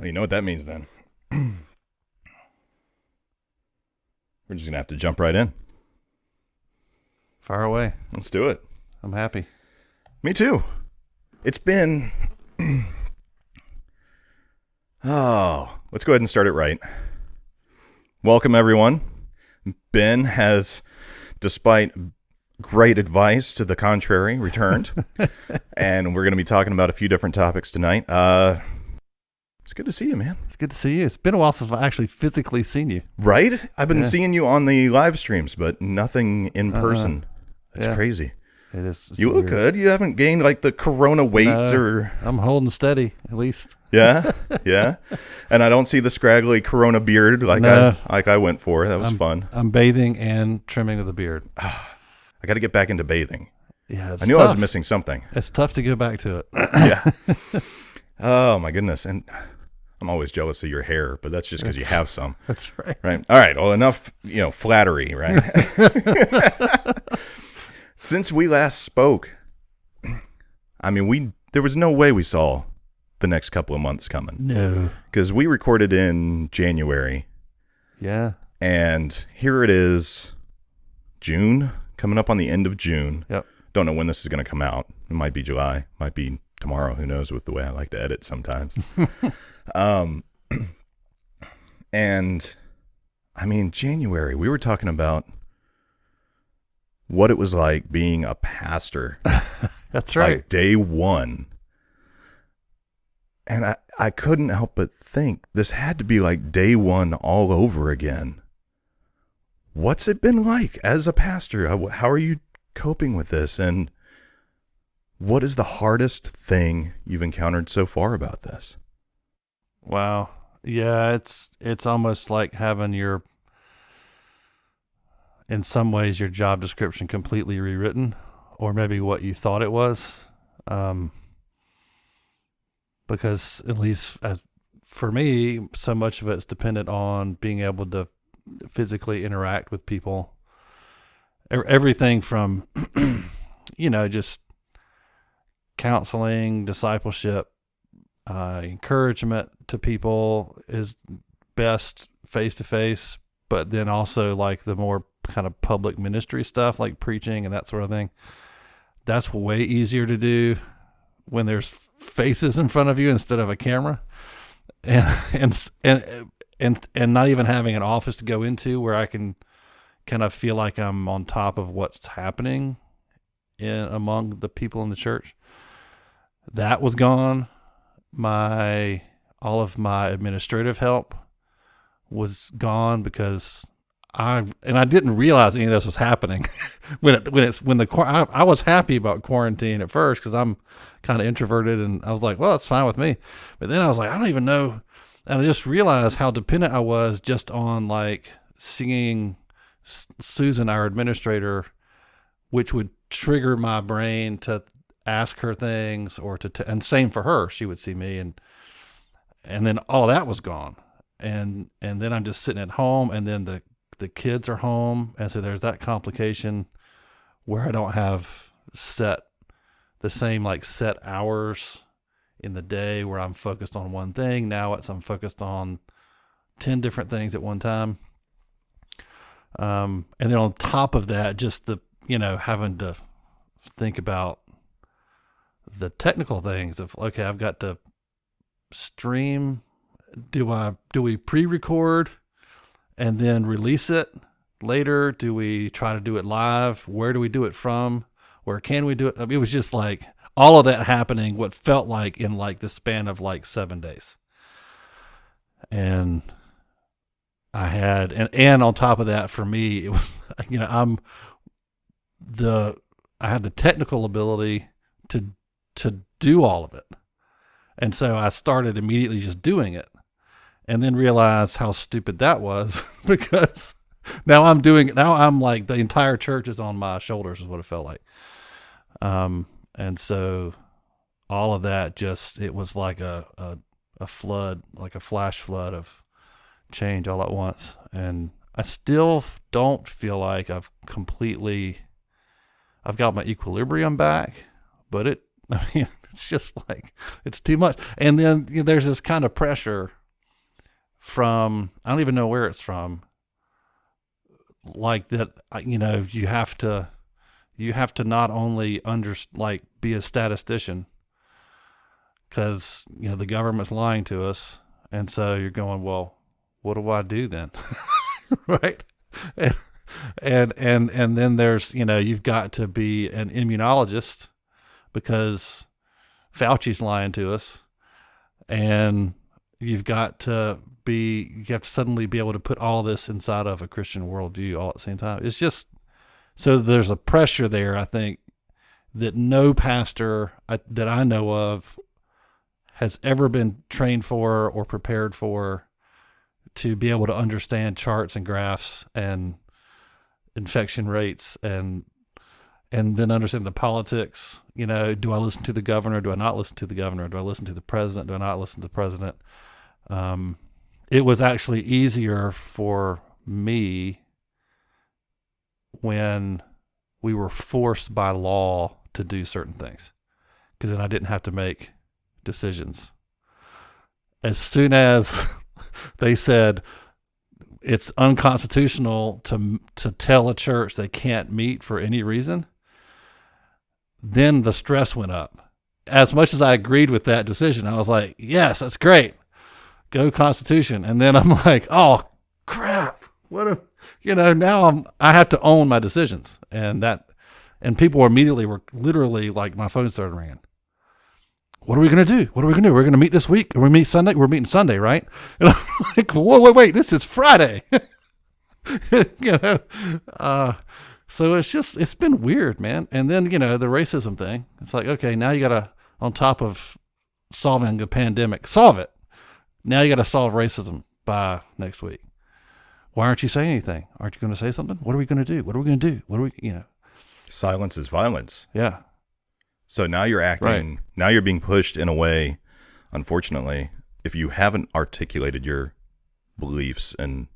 You know what that means then. We're just going to have to jump right in. Fire away. Let's do it. I'm happy. Me too. It's been... let's go ahead and start it right. Welcome, everyone. Ben has, despite great advice to the contrary, returned. And we're going to be talking about a few different topics tonight. It's good to see you, man. It's good to see you. It's been a while since I've actually physically seen you. Right? I've been seeing you on the live streams, but nothing in person. It's crazy. It is. You look good. You haven't gained like the corona weight or... I'm holding steady, at least. Yeah, yeah. And I don't see the scraggly corona beard like I went for. That was fun. I'm bathing and trimming of the beard. I got to get back into bathing. Yeah, I knew I was missing something. It's tough to go back to it. Yeah. Oh, my goodness. And I'm always jealous of your hair, but that's just because you have some. That's right. Right. All right. Well, enough, flattery, right? Since we last spoke, I mean, there was no way we saw the next couple of months coming. No. Because we recorded in January. Yeah. And here it is, June, coming up on the end of June. Yep. Don't know when this is going to come out. It might be July, might be tomorrow. Who knows with the way I like to edit sometimes. And I mean, January, we were talking about what it was like being a pastor. That's right. Like day one. And I couldn't help but think this had to be like day one all over again. What's it been like as a pastor? How are you coping with this? And what is the hardest thing you've encountered so far about this? Wow. Yeah, it's almost like having in some ways, your job description completely rewritten, or maybe what you thought it was. Because at least for me, so much of it's dependent on being able to physically interact with people. Everything from, just counseling, discipleship, encouragement to people is best face-to-face, but then also like the more kind of public ministry stuff like preaching and that sort of thing. That's way easier to do when there's faces in front of you instead of a camera, and not even having an office to go into where I can kind of feel like I'm on top of what's happening among the people in the church. That was gone. All of my administrative help was gone because I didn't realize any of this was happening I was happy about quarantine at first because I'm kind of introverted and I was like, well, it's fine with me. But then I was like, I don't even know. And I just realized how dependent I was just on like seeing Susan, our administrator, which would trigger my brain to ask her things or and same for her. She would see me and then all of that was gone. And then I'm just sitting at home and then the kids are home. And so there's that complication where I don't have set hours in the day where I'm focused on one thing. Now I'm focused on 10 different things at one time. And then on top of that, just having to think about the technical things of, okay, I've got to stream. Do we pre-record and then release it later? Do we try to do it live? Where do we do it from? Where can we do it? I mean, it was just like all of that happening, what felt like in like the span of like 7 days. And I had, and on top of that, for me, it was, I have the technical ability to do all of it. And so I started immediately just doing it and then realized how stupid that was because now I'm like the entire church is on my shoulders is what it felt like. And so all of that it was like a flood, like a flash flood of change all at once. And I still don't feel like I've got my equilibrium back, but it's just like, it's too much. And then there's this kind of pressure from, I don't even know where it's from, like that, you have to not only be a statistician, because the government's lying to us, and so you're going, well, what do I do then? Right? And then there's, you've got to be an immunologist because Fauci's lying to us, and you have to suddenly be able to put all this inside of a Christian worldview all at the same time. It's just, so there's a pressure there, I think, that no pastor that I know of has ever been trained for or prepared for, to be able to understand charts and graphs and infection rates and then understand the politics. Do I listen to the governor? Do I not listen to the governor? Do I listen to the president? Do I not listen to the president? It was actually easier for me when we were forced by law to do certain things, because then I didn't have to make decisions. As soon as they said it's unconstitutional to tell a church they can't meet for any reason, then the stress went up. As much as I agreed with that decision, I was like, yes, that's great. Go Constitution. And then I'm like, oh crap. Now I have to own my decisions. And people were literally like, my phone started ringing. What are we going to do? What are we going to do? We're going to meet this week. Or we meet Sunday? We're meeting Sunday, right? And I'm like, whoa, wait, this is Friday. So it's been weird, man. And then, the racism thing, it's like, okay, now you got to, on top of solving the pandemic, solve it. Now you got to solve racism by next week. Why aren't you saying anything? Aren't you going to say something? What are we going to do? What are we going to do? Silence is violence. Yeah. So now you're acting, right. Now you're being pushed in a way, unfortunately, if you haven't articulated your beliefs and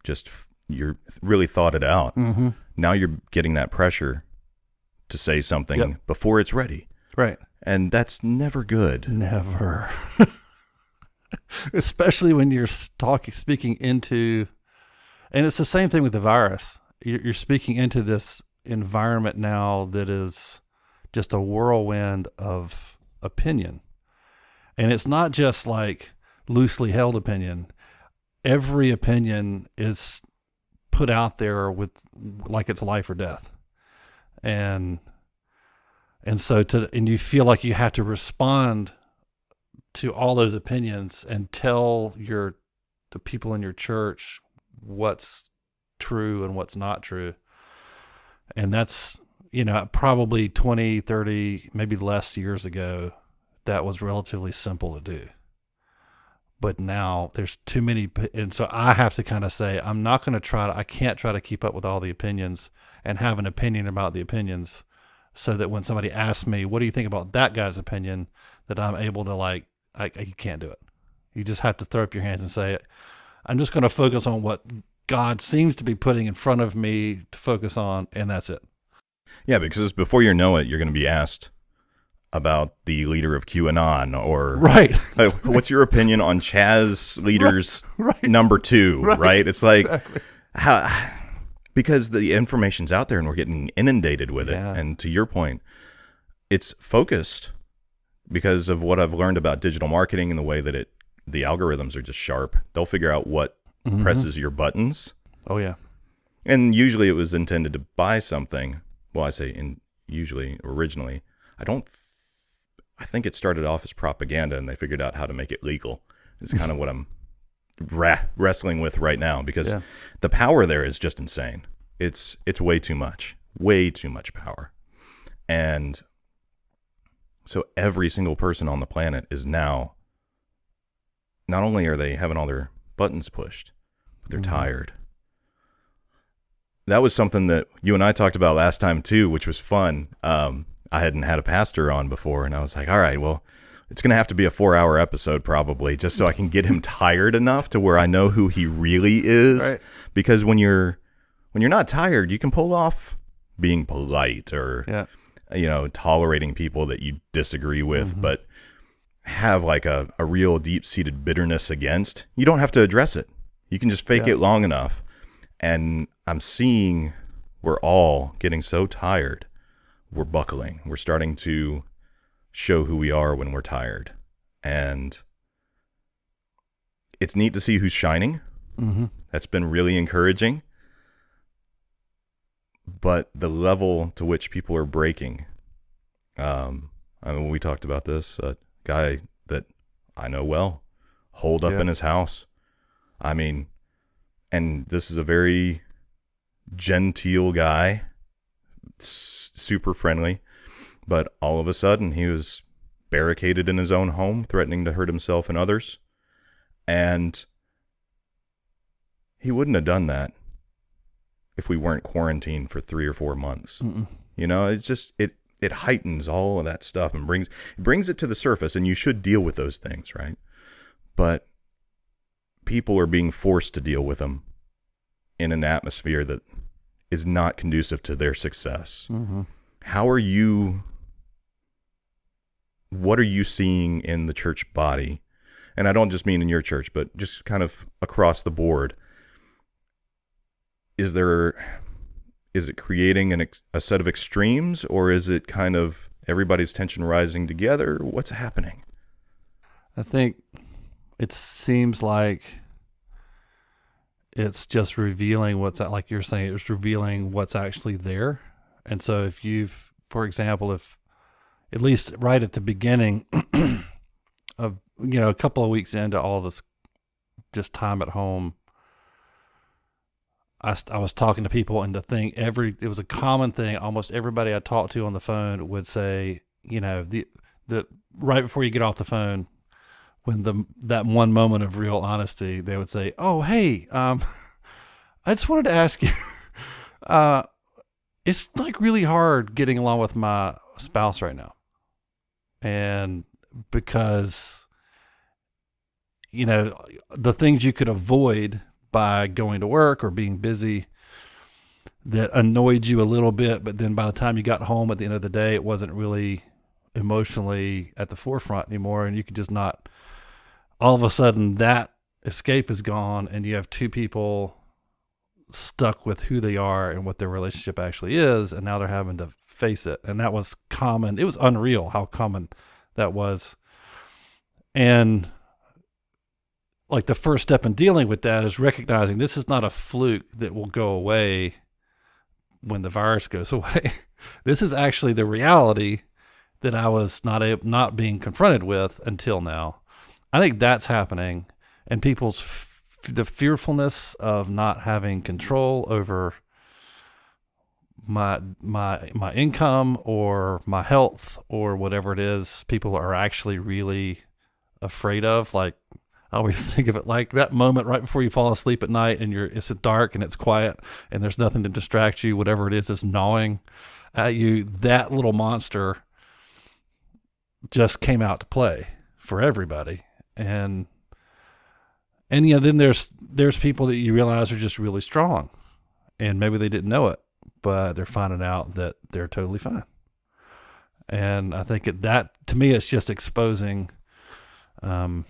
just you're really thought it out, mm-hmm. Now you're getting that pressure to say something Yep. before it's ready. Right. And that's never good. Never. Especially when you're speaking into, and it's the same thing with the virus. You're speaking into this environment now that is just a whirlwind of opinion. And it's not just like loosely held opinion. Every opinion is put out there with like it's life or death. And so you feel like you have to respond to all those opinions and tell the people in your church what's true and what's not true. And that's, probably 20, 30, maybe less years ago, that was relatively simple to do. But now there's too many. And so I have to kind of say, I can't try to keep up with all the opinions and have an opinion about the opinions, so that when somebody asks me, what do you think about that guy's opinion, that I'm able to you can't do it. You just have to throw up your hands and say, I'm just going to focus on what God seems to be putting in front of me to focus on, and that's it. Yeah, because before you know it, you're going to be asked about the leader of QAnon, or right. What's your opinion on Chaz leaders right. number 2, right? It's like, exactly. Because the information's out there and we're getting inundated with it. Yeah. And to your point, it's focused because of what I've learned about digital marketing and the way that the algorithms are just sharp. They'll figure out what mm-hmm. presses your buttons. Oh, yeah. And usually it was intended to buy something. Well, I say originally. I think it started off as propaganda, and they figured out how to make it legal. It's kind of what I'm wrestling with right now, because the power there is just insane. It's way too much power. And so every single person on the planet is now, not only are they having all their buttons pushed, but they're mm-hmm. tired. That was something that you and I talked about last time too, which was fun. I hadn't had a pastor on before, and I was like, all right, well, it's going to have to be a 4-hour episode probably, just so I can get him tired enough to where I know who he really is. Right. Because when you're not tired, you can pull off being polite or, tolerating people that you disagree with. Mm-hmm. But have like a real deep-seated bitterness against, you don't have to address it. You can just fake it long enough. And I'm seeing we're all getting so tired. We're buckling. We're starting to show who we are when we're tired. And it's neat to see who's shining. Mm-hmm. That's been really encouraging. But the level to which people are breaking, I mean, we talked about this, a guy that I know well, holed up in his house. I mean, and this is a very genteel guy, super friendly, but all of a sudden he was barricaded in his own home, threatening to hurt himself and others. And he wouldn't have done that if we weren't quarantined for 3 or 4 months. Mm-mm. You know, it's just, it heightens all of that stuff and brings it to the surface, and you should deal with those things, right? But people are being forced to deal with them in an atmosphere that is not conducive to their success. Mm-hmm. What are you seeing in the church body? And I don't just mean in your church, but just kind of across the board. Is it creating a set of extremes, or is it kind of everybody's tension rising together? What's happening? I think it seems like it's just revealing like you're saying, it's revealing what's actually there. And so for example, if at least right at the beginning of, a couple of weeks into all this just time at home, I was talking to people, and it was a common thing. Almost everybody I talked to on the phone would say, the right before you get off the phone, when that one moment of real honesty, they would say, "Oh, hey, I just wanted to ask you, it's like really hard getting along with my spouse right now, and because the things you could avoid by going to work or being busy that annoyed you a little bit, but then by the time you got home at the end of the day, it wasn't really emotionally at the forefront anymore, and you could just not, all of a sudden that escape is gone, and you have two people stuck with who they are and what their relationship actually is, and now they're having to face it. And that was common. It was unreal how common that was. And like the first step in dealing with that is recognizing this is not a fluke that will go away when the virus goes away. This is actually the reality that I was not being confronted with until now. I think that's happening, and people's the fearfulness of not having control over my income or my health or whatever it is, people are actually really afraid of. Like, I always think of it like that moment right before you fall asleep at night, and it's dark and it's quiet and there's nothing to distract you. Whatever it is gnawing at you. That little monster just came out to play for everybody. And then there's people that you realize are just really strong, and maybe they didn't know it, but they're finding out that they're totally fine. And I think that to me, it's just exposing, the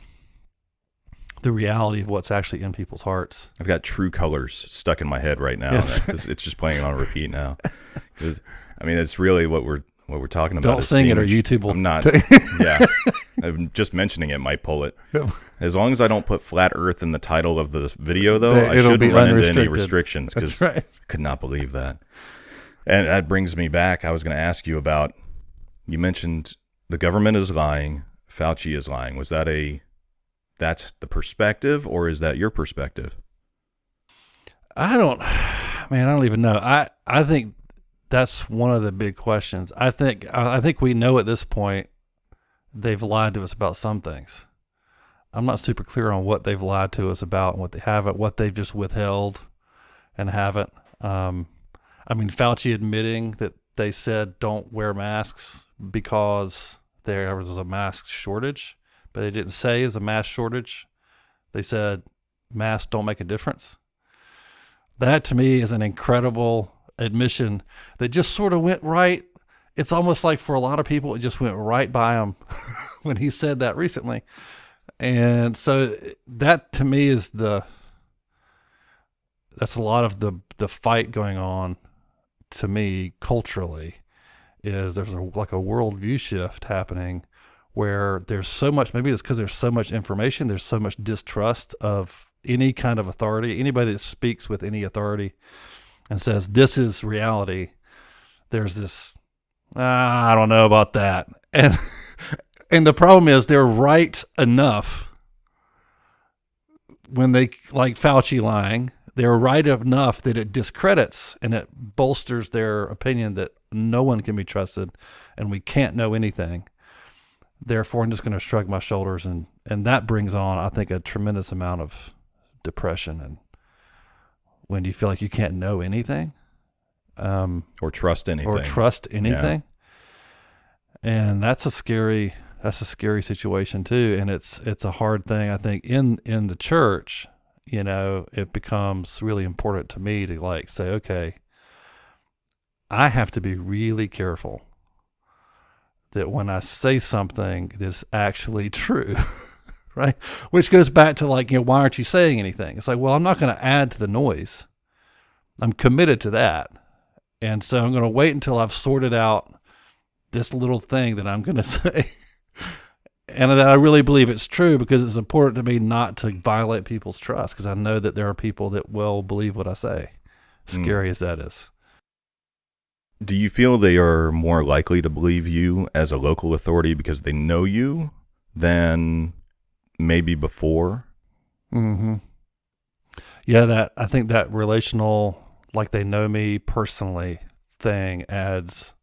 reality of what's actually in people's hearts. I've got True Colors stuck in my head right now. Yes. It's just playing on repeat now. Because I mean, it's really what we're talking about. Don't sing it, or YouTube will. I'm not. Yeah, I'm just mentioning it might pull it. Yep. As long as I don't put "Flat Earth" in the title of the video, though, I It'll shouldn't be run into any unrestricted. restrictions. Because That's right. I could not believe that. And that brings me back. I was going to ask you about. You mentioned the government is lying. Fauci is lying. Was that's the perspective, or is that your perspective? I don't even know. I think that's one of the big questions. I think we know at this point they've lied to us about some things. I'm not super clear on what they've lied to us about and what they haven't, what they've just withheld and haven't. Fauci admitting that they said don't wear masks because there was a mask shortage, but they didn't say is a mask shortage. They said masks don't make a difference. That to me is an incredible admission that just sort of went right it's almost like for a lot of people, it just went right by them when he said that recently. And so that to me is that's a lot of the fight going on to me culturally, is there's like a worldview shift happening where there's so much, maybe it's because there's so much information, there's so much distrust of any kind of authority, anybody that speaks with any authority and says, this is reality. There's this, I don't know about that. And the problem is they're right enough when they, like Fauci lying, they're right enough that it discredits and it bolsters their opinion that no one can be trusted and we can't know anything. Therefore, I'm just going to shrug my shoulders, and that brings on, I think, a tremendous amount of depression. And when you feel like you can't know anything, or trust anything, and that's a scary situation too. And it's a hard thing, I think, in the church. You know, it becomes really important to me to like say, okay, I have to be really careful that when I say something that's actually true, right? Which goes back to like, you know, why aren't you saying anything? It's like, well, I'm not going to add to the noise. I'm committed to that. And so I'm going to wait until I've sorted out this little thing that I'm going to say. And that I really believe it's true, because it's important to me not to violate people's trust, because I know that there are people that will believe what I say, scary as that is. Do you feel they are more likely to believe you as a local authority because they know you than maybe before? Mm-hmm. Yeah, I think that relational, like they know me personally thing adds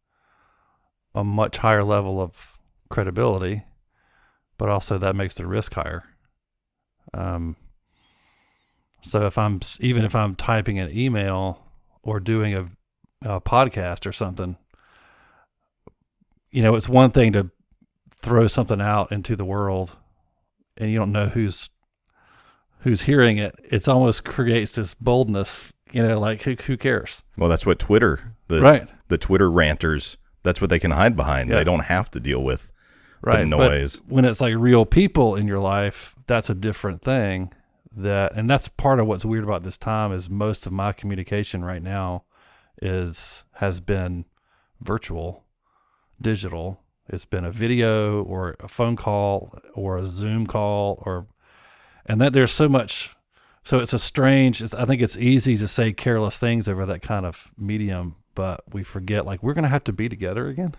a much higher level of credibility, but also that makes the risk higher. So if I'm typing an email or doing a podcast or something, you know, it's one thing to throw something out into the world and you don't know who's hearing it. It's almost creates this boldness, you know, like who cares? Well, that's what Twitter, the Twitter ranters, that's what they can hide behind. Yeah. They don't have to deal with the noise. But when it's like real people in your life, that's a different thing. And that's part of what's weird about this time is most of my communication right now has been virtual, digital. It's been a video or a phone call or a Zoom call and that there's so much. So it's I think it's easy to say careless things over that kind of medium, but we forget, like, we're going to have to be together again.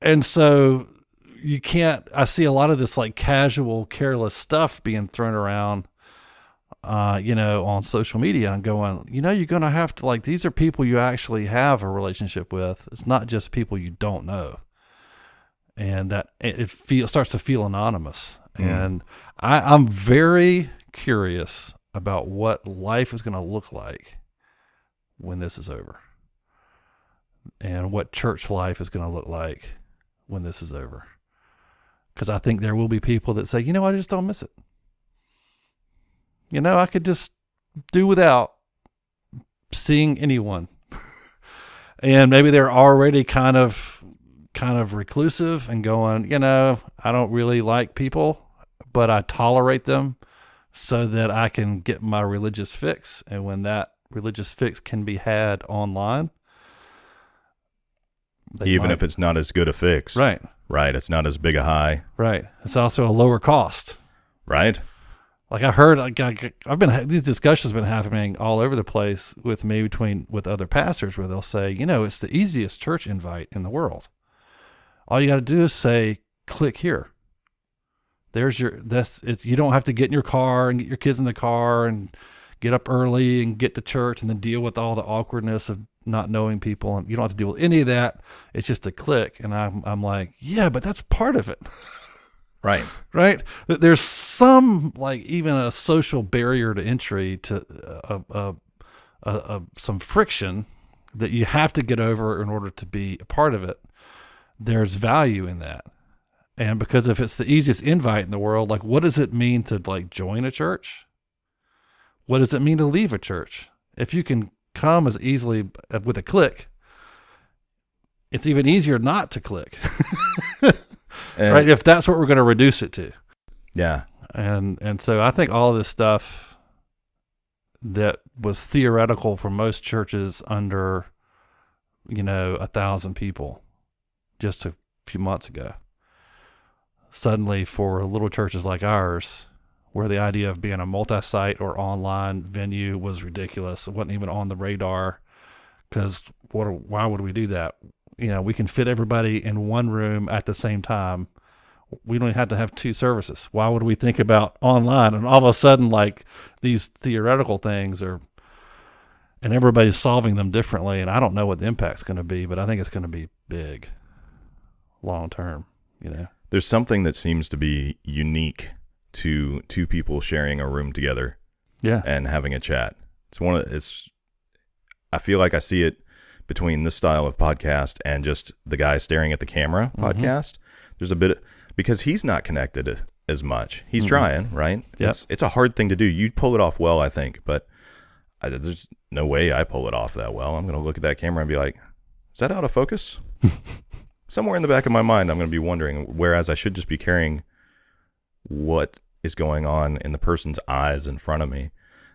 And so you can't, I see a lot of this like casual, careless stuff being thrown around, you know, on social media, and going, you know, you're going to have to, like, these are people you actually have a relationship with. It's not just people you don't know. And that it starts to feel anonymous. And I'm very curious about what life is going to look like when this is over, and what church life is going to look like when this is over. Because I think there will be people that say, you know, I just don't miss it. You know, I could just do without seeing anyone. And maybe they're already kind of reclusive and going, you know, I don't really like people, but I tolerate them so that I can get my religious fix. And when that religious fix can be had online, even if it's not as good a fix. Right. It's not as big a high. Right. It's also a lower cost. Right. Like I heard, these discussions have been happening all over the place with me with other pastors, where they'll say, you know, it's the easiest church invite in the world. All you got to do is say, click here. You don't have to get in your car and get your kids in the car and get up early and get to church and then deal with all the awkwardness of not knowing people. And you don't have to deal with any of that. It's just a click. And I'm like, yeah, but that's part of it. Right. Right. There's some, like, even a social barrier to entry to some friction that you have to get over in order to be a part of it. There's value in that. And because if it's the easiest invite in the world, like, what does it mean to, like, join a church? What does it mean to leave a church? If you can come as easily with a click. It's even easier not to click, right? If that's what we're going to reduce it to. Yeah. And so I think all of this stuff that was theoretical for most churches under, 1,000 people just a few months ago, suddenly for little churches like ours, where the idea of being a multi-site or online venue was ridiculous. It wasn't even on the radar, because why would we do that? We can fit everybody in one room at the same time. We don't have to have two services. Why would we think about online? And all of a sudden, like, these theoretical things and everybody's solving them differently. And I don't know what the impact's going to be, but I think it's going to be big long term, There's something that seems to be unique to two people sharing a room together. Yeah. And having a chat. I feel like I see it between this style of podcast and just the guy staring at the camera podcast. There's a bit, because he's not connected as much. He's trying, right? Yep. It's a hard thing to do. You pull it off well, I think, but there's no way I pull it off that well. I'm going to look at that camera and be like, is that out of focus? Somewhere in the back of my mind, I'm going to be wondering, whereas I should just be carrying what is going on in the person's eyes in front of me.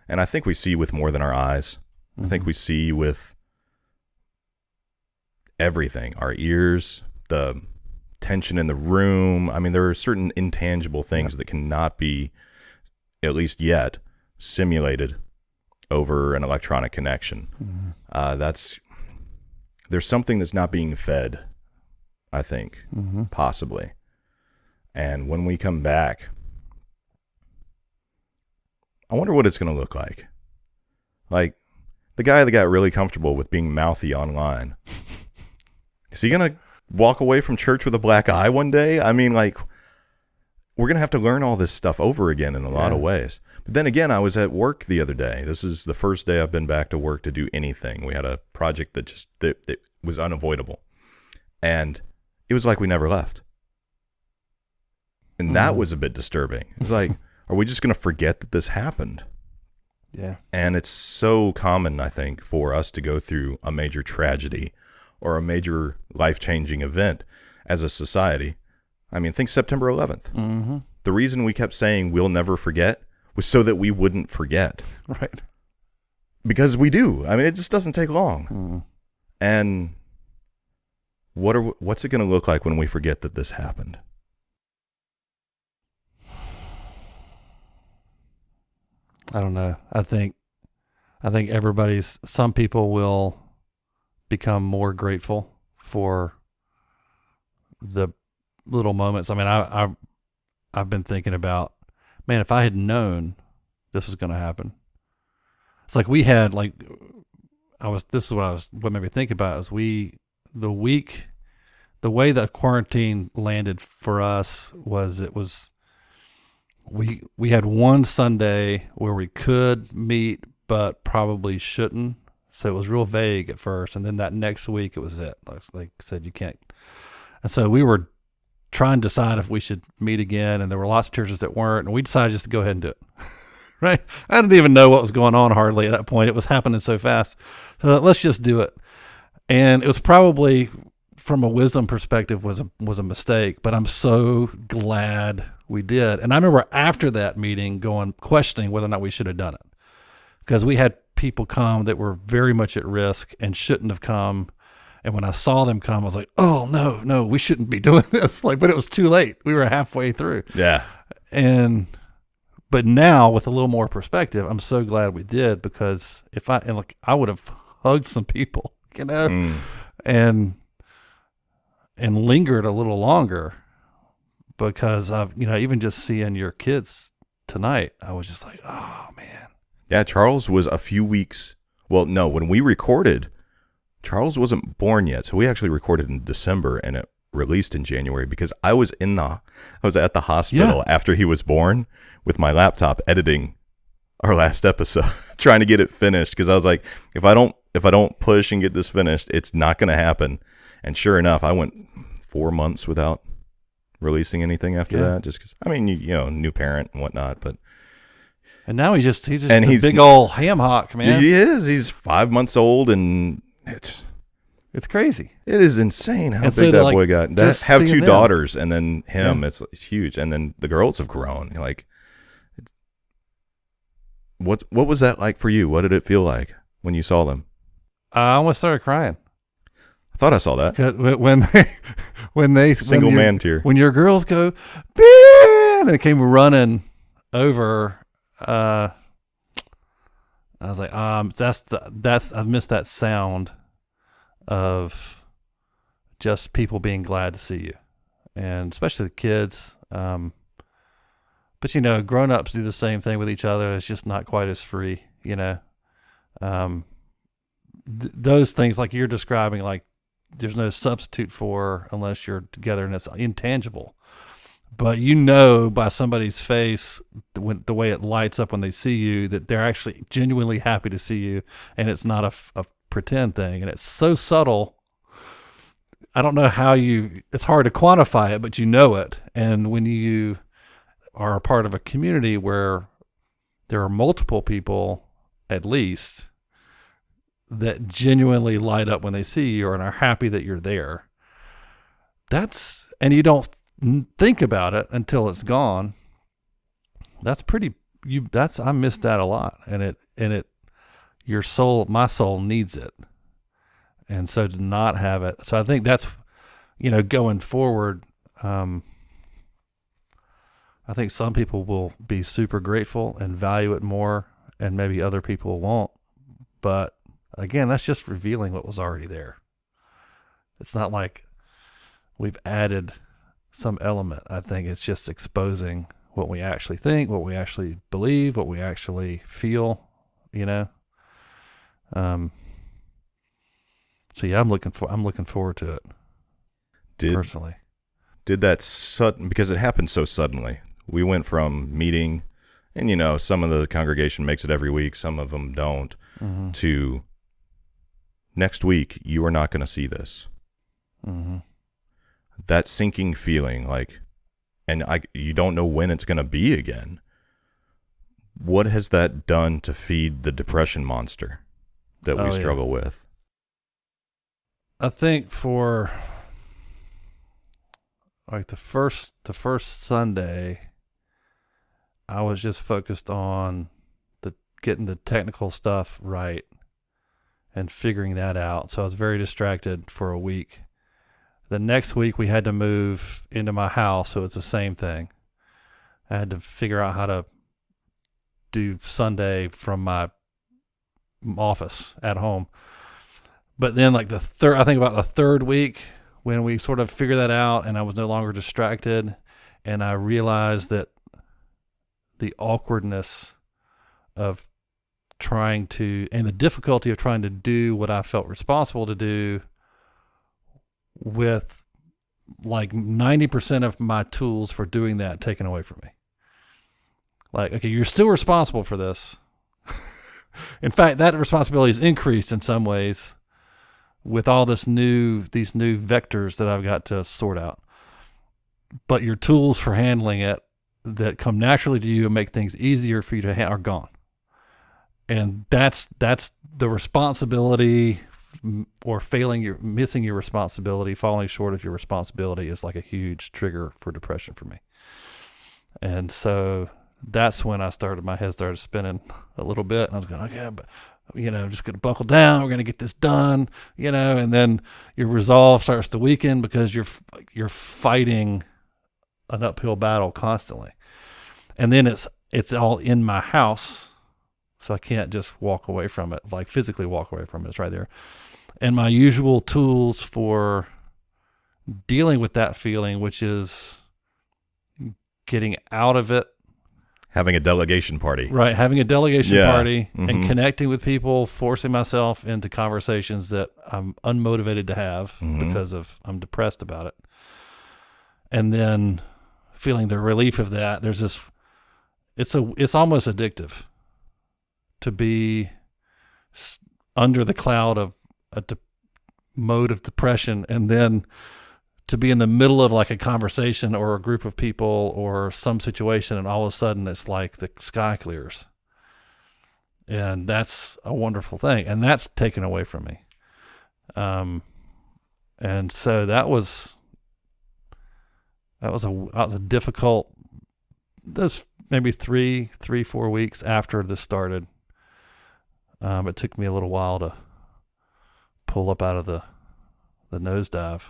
And I think we see with more than our eyes. I think we see with everything, our ears, the tension in the room. I mean, there are certain intangible things that cannot be, at least yet, simulated over an electronic connection. There's something that's not being fed, I think, possibly. And when we come back, I wonder what it's going to look like. Like, the guy that got really comfortable with being mouthy online, is he going to walk away from church with a black eye one day? I mean, like, we're going to have to learn all this stuff over again in a lot of ways. But then again, I was at work the other day. This is the first day I've been back to work to do anything. We had a project that was unavoidable. And it was like we never left. And that was a bit disturbing. It's like, are we just going to forget that this happened? Yeah. And it's so common, I think, for us to go through a major tragedy or a major life-changing event as a society. I mean, think September 11th. The reason we kept saying we'll never forget was so that we wouldn't forget. Right. Because we do. I mean, it just doesn't take long. And what's it going to look like when we forget that this happened? I don't know. I think some people will become more grateful for the little moments. I mean, I've been thinking about, man, if I had known this was going to happen. It's like we had, like, what made me think about is the way that quarantine landed for us was we had one Sunday where we could meet, but probably shouldn't. So it was real vague at first. And then that next week, it was it. Like I said, you can't. And so we were trying to decide if we should meet again. And there were lots of churches that weren't. And we decided just to go ahead and do it. Right? I didn't even know what was going on hardly at that point. It was happening so fast. So let's just do it. And it was probably, from a wisdom perspective, was a mistake. But I'm so glad we did. And I remember after that meeting questioning whether or not we should have done it. Because we had people come that were very much at risk and shouldn't have come. And when I saw them come, I was like, oh, no, we shouldn't be doing this. But it was too late. We were halfway through. Yeah. But now with a little more perspective, I'm so glad we did, because I would have hugged some people, and lingered a little longer, because even just seeing your kids tonight, I was just like, oh man. Yeah, Charles was a few weeks. Well, no, when we recorded, Charles wasn't born yet. So we actually recorded in December and it released in January, because I was at the hospital after he was born with my laptop editing our last episode, trying to get it finished. Because I was like, if I don't push and get this finished, it's not going to happen. And sure enough, I went 4 months without releasing anything after that, just because, I mean, new parent and whatnot. But And now he's just And a he's- big old ham hock, man. He is. He's 5 months old, and It's crazy. it is insane how And big so, that like, boy got. That just have seeing two them. daughters, and then him. Yeah. It's huge. And then the girls have grown. Like, what was that like for you? What did it feel like when you saw them? I almost started crying. I thought I saw that. 'Cause when they Single when your- man tear. when your girls go, Ben, and they came running over, I was like, that's I've missed that sound of just people being glad to see you, and especially the kids. But grown-ups do the same thing with each other. It's just not quite as free, those things like you're describing, like there's no substitute for unless you're together, and it's intangible. But by somebody's face, the way it lights up when they see you, that they're actually genuinely happy to see you, and it's not a pretend thing. And it's so subtle. I don't know how it's hard to quantify it, but you know it. And when you are a part of a community where there are multiple people, at least, that genuinely light up when they see you and are happy that you're there, and you don't think about it until it's gone. I miss that a lot. And my soul needs it. And so to not have it. So I think that's, going forward, I think some people will be super grateful and value it more, and maybe other people won't. But again, that's just revealing what was already there. It's not like we've added some element. I think it's just exposing what we actually think, what we actually believe, what we actually feel, So yeah, I'm looking forward to it. Personally. Did that sudden, because it happened so suddenly. We went from meeting, and some of the congregation makes it every week, some of them don't, to next week you are not going to see this. Mm-hmm. That sinking feeling, you don't know when it's going to be again. What has that done to feed the depression monster that we struggle with? I think for the first Sunday, I was just focused on getting the technical stuff right and figuring that out. So I was very distracted for a week. The next week we had to move into my house, so it's the same thing. I had to figure out how to do Sunday from my office at home. But then I think about the third week when we sort of figured that out and I was no longer distracted, and I realized that the awkwardness of and the difficulty of trying to do what I felt responsible to do with 90% of my tools for doing that taken away from me. Okay, you're still responsible for this. In fact, that responsibility is increased in some ways with all these new vectors that I've got to sort out. But your tools for handling it that come naturally to you and make things easier for you to are gone. And that's the responsibility, or missing your responsibility, falling short of your responsibility is like a huge trigger for depression for me. And so that's when my head started spinning a little bit, and I was going, okay, but just going to buckle down. We're going to get this done, and then your resolve starts to weaken because you're fighting an uphill battle constantly. And then it's all in my house. So I can't just walk away from it, physically walk away from it. It's right there. And my usual tools for dealing with that feeling, which is getting out of it. Having a delegation party. Right. Having a delegation party Mm-hmm. and connecting with people, forcing myself into conversations that I'm unmotivated to have because I'm depressed about it. And then feeling the relief of that. It's almost addictive to be under the cloud of a mode of depression, and then to be in the middle of a conversation or a group of people or some situation, and all of a sudden it's like the sky clears And that's a wonderful thing. And that's taken away from me. And so that was a difficult, this maybe 4 weeks after this started. It took me a little while to pull up out of the nosedive,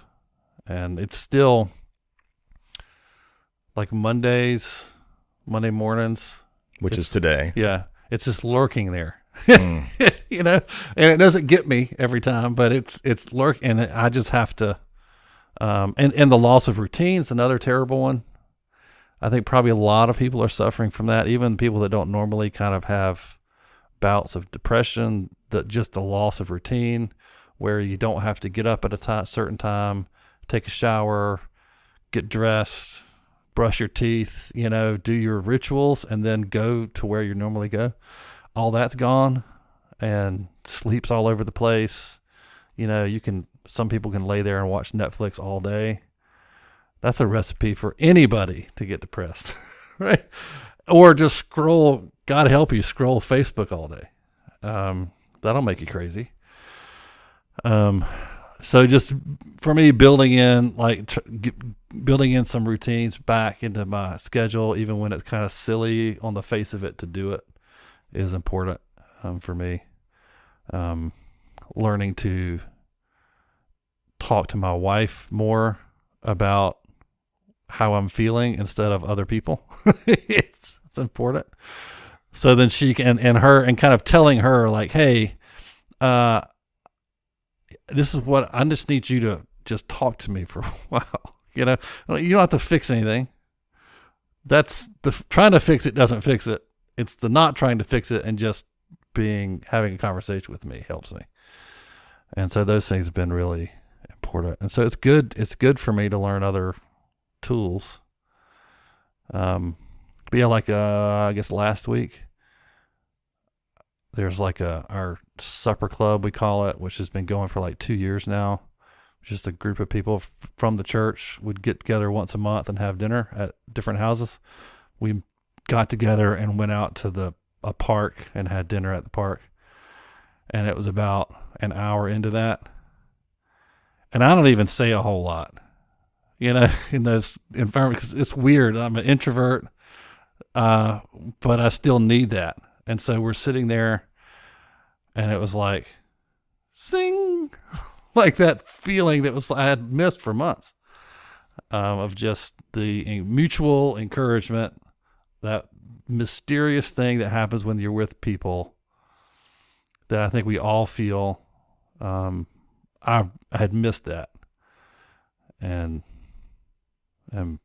and it's still like Monday mornings, which is today. Yeah. It's just lurking there, Mm. and it doesn't get me every time, but it's lurking, and I just have to, and the loss of routine is another terrible one. I think probably a lot of people are suffering from that, even people that don't normally kind of have bouts of depression, that just the loss of routine where you don't have to get up at a certain time, take a shower, get dressed, brush your teeth, do your rituals, and then go to where you normally go. All that's gone, and sleep's all over the place. Some people can lay there and watch Netflix all day. That's a recipe for anybody to get depressed, right? Or just scroll, God help you, scroll Facebook all day. That'll make you crazy. So just for me, building in some routines back into my schedule, even when it's kind of silly on the face of it to do it, is important for me. Learning to talk to my wife more about how I'm feeling instead of other people. It's important. So then she can, and kind of telling her like, hey, this is what I just need you to just talk to me for a while. You don't have to fix anything. That's trying to fix it doesn't fix it. It's the not trying to fix it and just having a conversation with me helps me. And so those things have been really important. And so it's good for me to learn other tools. But yeah, I guess last week there's our supper club, we call it, which has been going for 2 years now. Just a group of people from the church would get together once a month and have dinner at different houses. We got together and went out to a park and had dinner at the park. And it was about an hour into that. And I don't even say a whole lot, in those environments, because it's weird. I'm an introvert, but I still need that. And so we're sitting there, and it was like, sing, like that feeling that I had missed for months, of just the mutual encouragement, that mysterious thing that happens when you're with people that I think we all feel. I had missed that, and I'm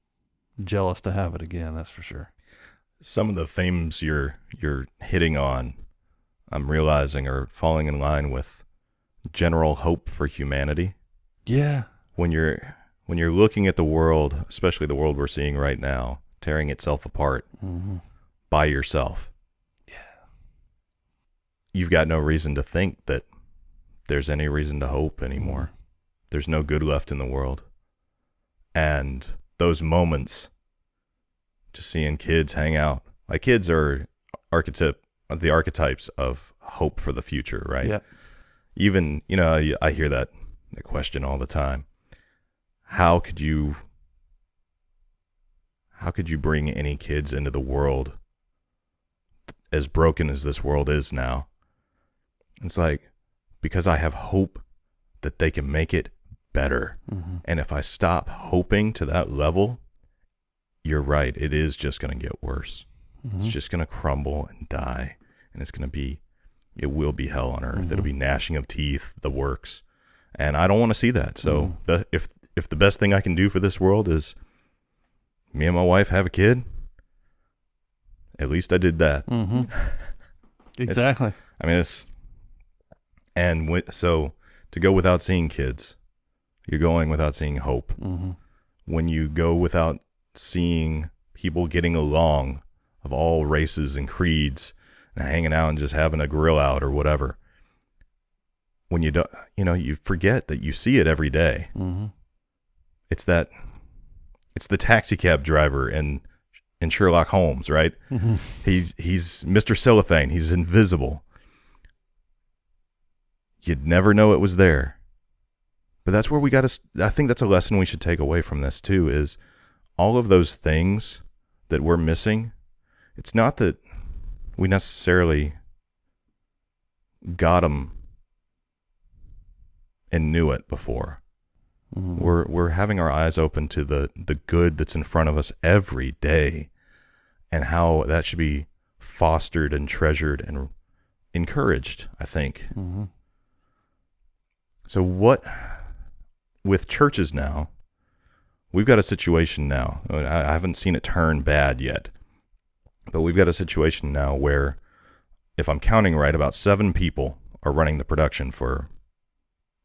jealous to have it again. That's for sure. Some of the themes you're hitting on, I'm realizing, are falling in line with general hope for humanity. Yeah. When you're looking at the world, especially the world we're seeing right now, tearing itself apart by yourself. Yeah. You've got no reason to think that there's any reason to hope anymore. There's no good left in the world. And those moments, just seeing kids hang out. Kids are the archetypes of hope for the future, right? Yeah. Even, I hear that question all the time. How could you bring any kids into the world as broken as this world is now? It's because I have hope that they can make it better. Mm-hmm. And if I stop hoping to that level, you're right. It is just going to get worse. Mm-hmm. It's just going to crumble and die. And it will be hell on earth. It'll be gnashing of teeth, the works. And I don't want to see that. So if the best thing I can do for this world is me and my wife have a kid, at least I did that. Mm-hmm. Exactly. So to go without seeing kids, you're going without seeing hope. Mm-hmm. When you go without seeing people getting along of all races and creeds and hanging out and just having a grill out or whatever, when you don't, you forget that you see it every day. Mm-hmm. It's the taxi cab driver in Sherlock Holmes, right? Mm-hmm. He's Mr. Cellophane. He's invisible, you'd never know it was there. But that's where I think that's a lesson we should take away from this too, is all of those things that we're missing. It's not that we necessarily got them and knew it before. Mm-hmm. We're having our eyes open to the good that's in front of us every day, and how that should be fostered and treasured and encouraged, I think. Mm-hmm. So with churches now, we've got a situation now. I haven't seen it turn bad yet, but we've got a situation now where, if I'm counting right, about 7 people are running the production for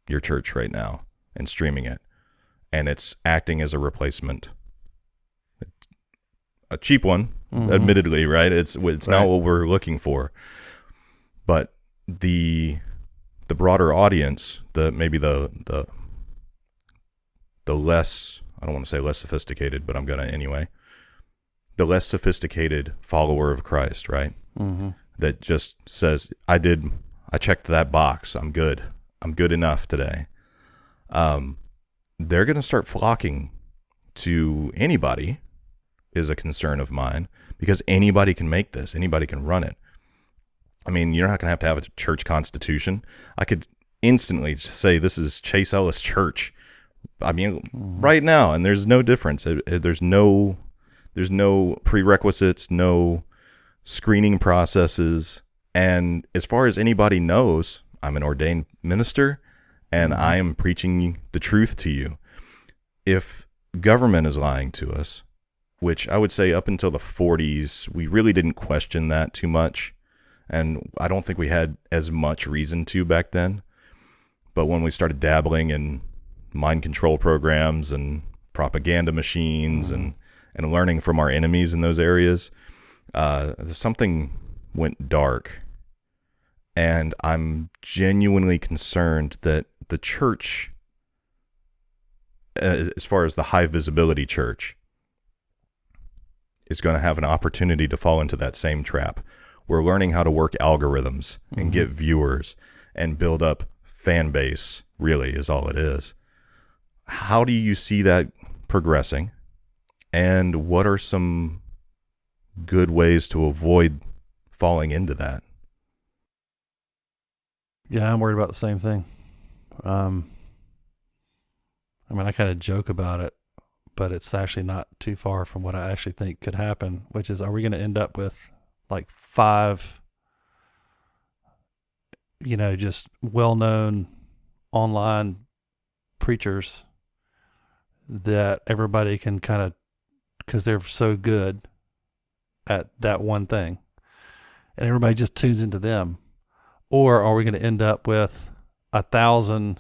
your church right now and streaming it. And it's acting as a replacement. A cheap one, mm-hmm. admittedly, right? It's right. Not what we're looking for. But the broader audience, maybe the less, I don't want to say less sophisticated, but I'm going to anyway, the less sophisticated follower of Christ, right? Mm-hmm. That just says, I checked that box. I'm good. I'm good enough today. They're going to start flocking to anybody, is a concern of mine, because anybody can make this. Anybody can run it. I mean, you're not going to have a church constitution. I could instantly say this is Chase Ellis Church. I mean, right now, and there's no difference. There's no prerequisites, no screening processes. And as far as anybody knows, I'm an ordained minister, and I am preaching the truth to you. If government is lying to us, which I would say up until the 40s, we really didn't question that too much. And I don't think we had as much reason to back then. But when we started dabbling in mind control programs and propaganda machines and learning from our enemies in those areas, something went dark. And I'm genuinely concerned that the church, as far as the high visibility church, is going to have an opportunity to fall into that same trap. We're learning how to work algorithms and get viewers and build up fan base, really, is all it is. How do you see that progressing? And what are some good ways to avoid falling into that? Yeah, I'm worried about the same thing. I mean, I kind of joke about it, but it's actually not too far from what I actually think could happen, which is, are we going to end up with like 5, just well-known online preachers that everybody can kind of, because they're so good at that one thing, and everybody just tunes into them? Or are we going to end up with 1,000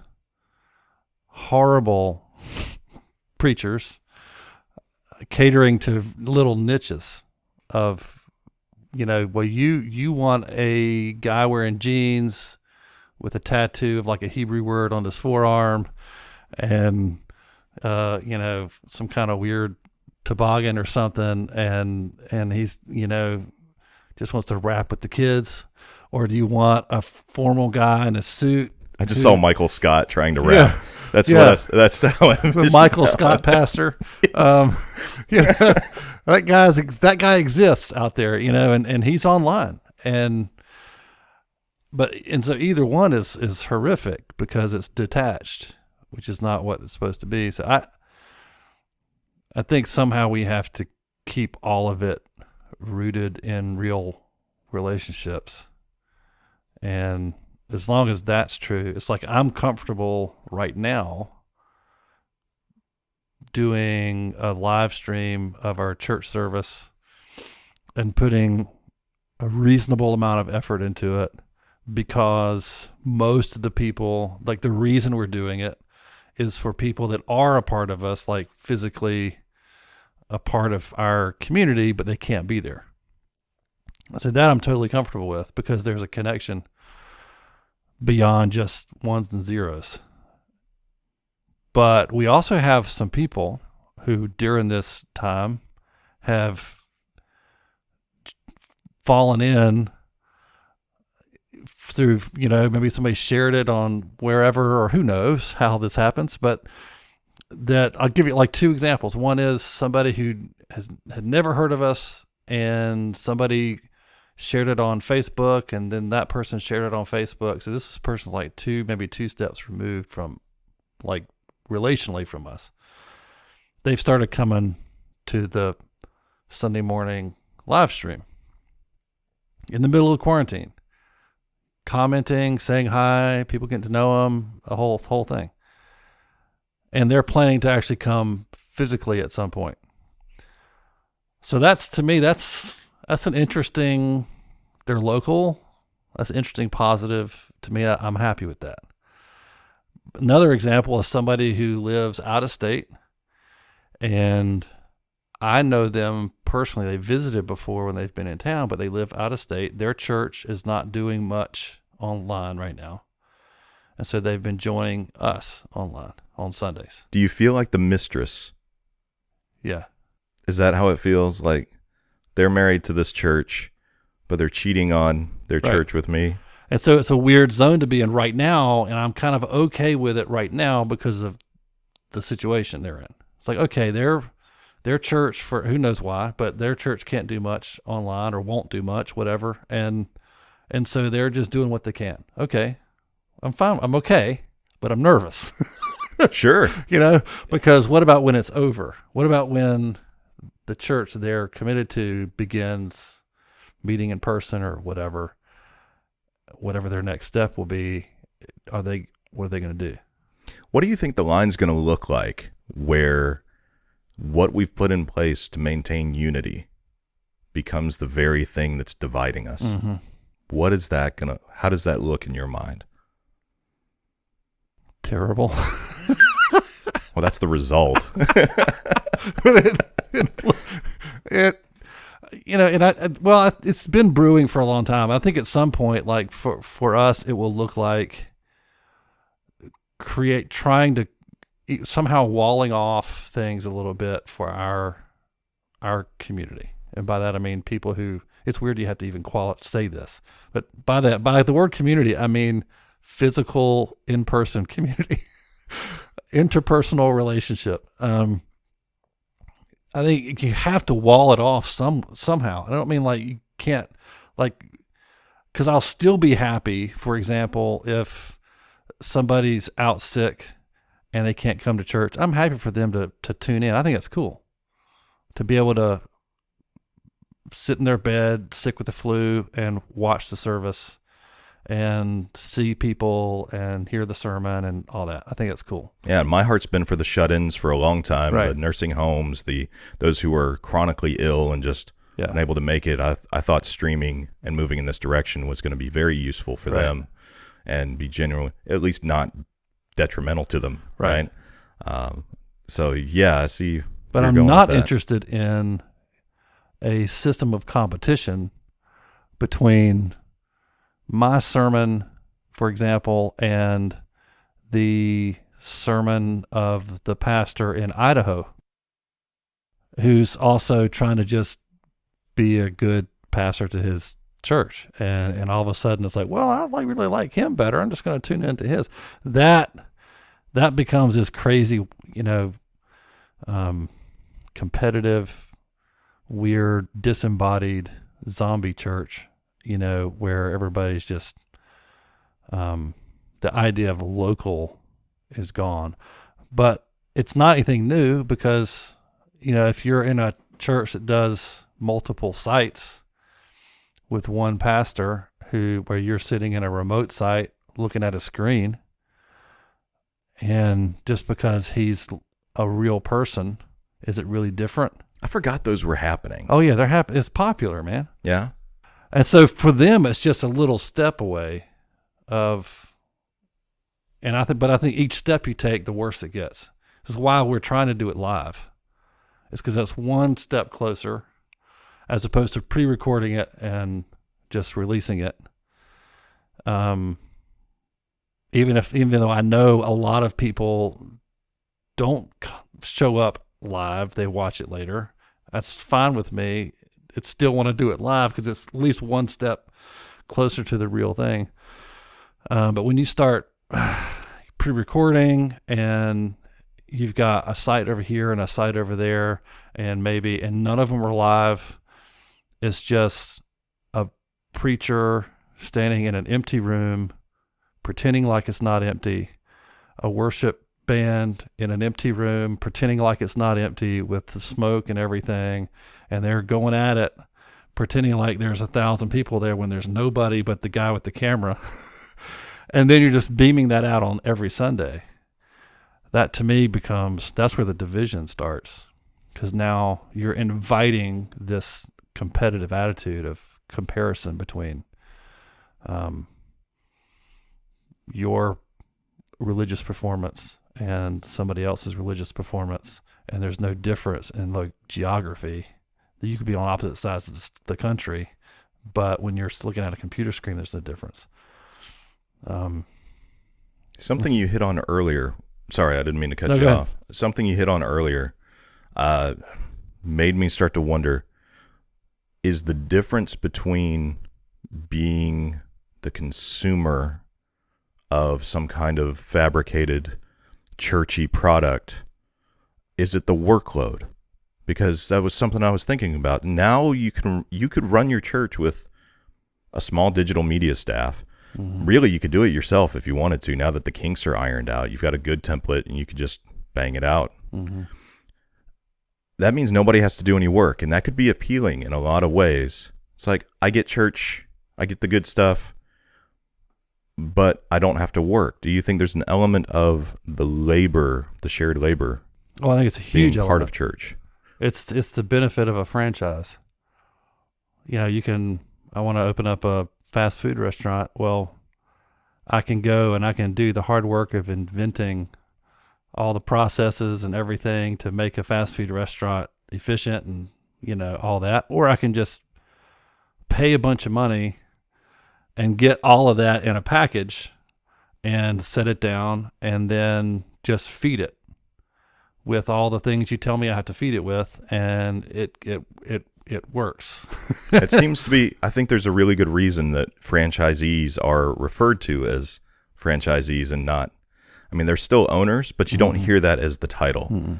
horrible preachers catering to little niches of, well, you want a guy wearing jeans with a tattoo of like a Hebrew word on his forearm and, some kind of weird toboggan or something. And he's, just wants to rap with the kids. Or do you want a formal guy in a suit? I just saw Michael Scott trying to rap. That's how the Michael Scott pastor. Yes. That guy exists out there, and he's online. And so either one is horrific because it's detached, which is not what it's supposed to be. So I think somehow we have to keep all of it rooted in real relationships. And as long as that's true, it's like I'm comfortable right now doing a live stream of our church service and putting a reasonable amount of effort into it, because most of the people, like the reason we're doing it is for people that are a part of us, like physically a part of our community, but they can't be there. So that I'm totally comfortable with, because there's a connection beyond just ones and zeros. But we also have some people who during this time have fallen in through, maybe somebody shared it on wherever, or who knows how this happens, but that I'll give you like two examples. One is somebody who had never heard of us, and somebody shared it on Facebook, and then that person shared it on Facebook. So this person's like maybe two steps removed from, like, relationally from us. They've started coming to the Sunday morning live stream in the middle of quarantine, commenting, saying hi, people getting to know them, a whole thing. And they're planning to actually come physically at some point. So that's, to me, that's an interesting, they're local. That's an interesting positive to me. I'm happy with that. Another example is somebody who lives out of state, and I know them personally. They visited before when they've been in town, but they live out of state. Their church is not doing much online right now. And so they've been joining us online on Sundays. Do you feel like the mistress? Yeah. Is that how it feels? Like they're married to this church, but they're cheating on their church with me? And so it's a weird zone to be in right now, and I'm kind of okay with it right now because of the situation they're in. It's like, okay, their church, for who knows why, but their church can't do much online or won't do much, whatever. And so they're just doing what they can. Okay, I'm fine. I'm okay, but I'm nervous. Sure. Because what about when it's over? What about when the church they're committed to begins meeting in person or whatever their next step will be? What are they going to do? What do you think the line's going to look like where what we've put in place to maintain unity becomes the very thing that's dividing us? Mm-hmm. How does that look in your mind? Terrible. Well, that's the result. It's been brewing for a long time. I think at some point, like for us, it will look like trying to somehow walling off things a little bit for our community. And by that, I mean people who, it's weird you have to even say this, but by the word community, I mean physical, in-person community, interpersonal relationship. I think you have to wall it off somehow. I don't mean like you can't, like, because I'll still be happy, for example, if somebody's out sick and they can't come to church. I'm happy for them to tune in. I think that's cool to be able to sit in their bed, sick with the flu, and watch the service and see people and hear the sermon and all that. I think that's cool. Yeah, my heart's been for the shut-ins for a long time, right. The nursing homes, those who are chronically ill and just unable to make it. I thought streaming and moving in this direction was going to be very useful for them and be genuinely, at least not detrimental to them, right? So yeah, I see. But I'm not interested in a system of competition between my sermon, for example, and the sermon of the pastor in Idaho, who's also trying to just be a good pastor to his church. And all of a sudden it's like, well, I really like him better. I'm just going to tune into his. That becomes this crazy, competitive, weird, disembodied zombie church, where everybody's just, the idea of local is gone. But it's not anything new because, if you're in a church that does multiple sites with one pastor where you're sitting in a remote site looking at a screen, and just because he's a real person, is it really different? I forgot those were happening. Oh yeah, they're happening. It's popular, man. Yeah. And so for them, it's just a little step away I think each step you take, the worse it gets. This is why we're trying to do it live. It's because that's one step closer, as opposed to pre-recording it and just releasing it. Even though I know a lot of people don't show up live, they watch it later. That's fine with me. It's still want to do it live because it's at least one step closer to the real thing. But when you start pre-recording and you've got a site over here and a site over there, and none of them are live, it's just a preacher standing in an empty room, pretending like it's not empty, a worship band in an empty room, pretending like it's not empty with the smoke and everything, and they're going at it, pretending like there's 1,000 people there when there's nobody but the guy with the camera. And then you're just beaming that out on every Sunday. That to me that's where the division starts, because now you're inviting this competitive attitude of comparison between your religious performance and somebody else's religious performance, and there's no difference in like geography. You could be on opposite sides of the country, but when you're looking at a computer screen, there's no difference. Something you hit on earlier. Sorry, I didn't mean to cut you off. Something you hit on earlier made me start to wonder, is the difference between being the consumer of some kind of fabricated churchy product, is it the workload? Because that was something I was thinking about. Now you could run your church with a small digital media staff. Mm-hmm. Really, you could do it yourself if you wanted to. Now that the kinks are ironed out, you've got a good template and you could just bang it out. Mm-hmm. That means nobody has to do any work, and that could be appealing in a lot of ways. It's like, I get church, I get the good stuff, but I don't have to work. Do you think there's an element of the labor, the shared labor? Well, I think it's a huge element. Part of church. It's the benefit of a franchise. I want to open up a fast food restaurant. Well, I can go and I can do the hard work of inventing all the processes and everything to make a fast food restaurant efficient and, all that. Or I can just pay a bunch of money and get all of that in a package and set it down and then just feed it with all the things you tell me I have to feed it with, and it works. It seems to be, I think there's a really good reason that franchisees are referred to as franchisees and not, they're still owners, but you don't hear that as the title. Mm-hmm.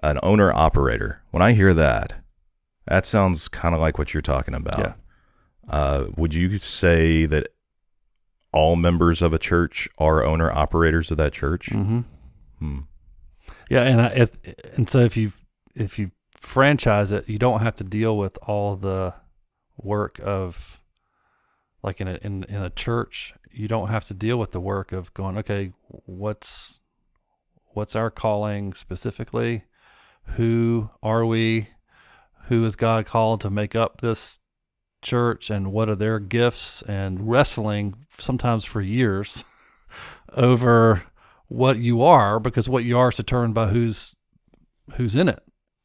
An owner-operator. When I hear that sounds kind of like what you're talking about. Yeah. Would you say that all members of a church are owner-operators of that church? Mm-hmm. Yeah, and so if you franchise it, you don't have to deal with all the work of, like in a church, you don't have to deal with the work of going, okay, what's our calling specifically? Who are we? Who is God called to make up this church, and what are their gifts? And wrestling sometimes for years over what you are, because what you are is determined by who's in it,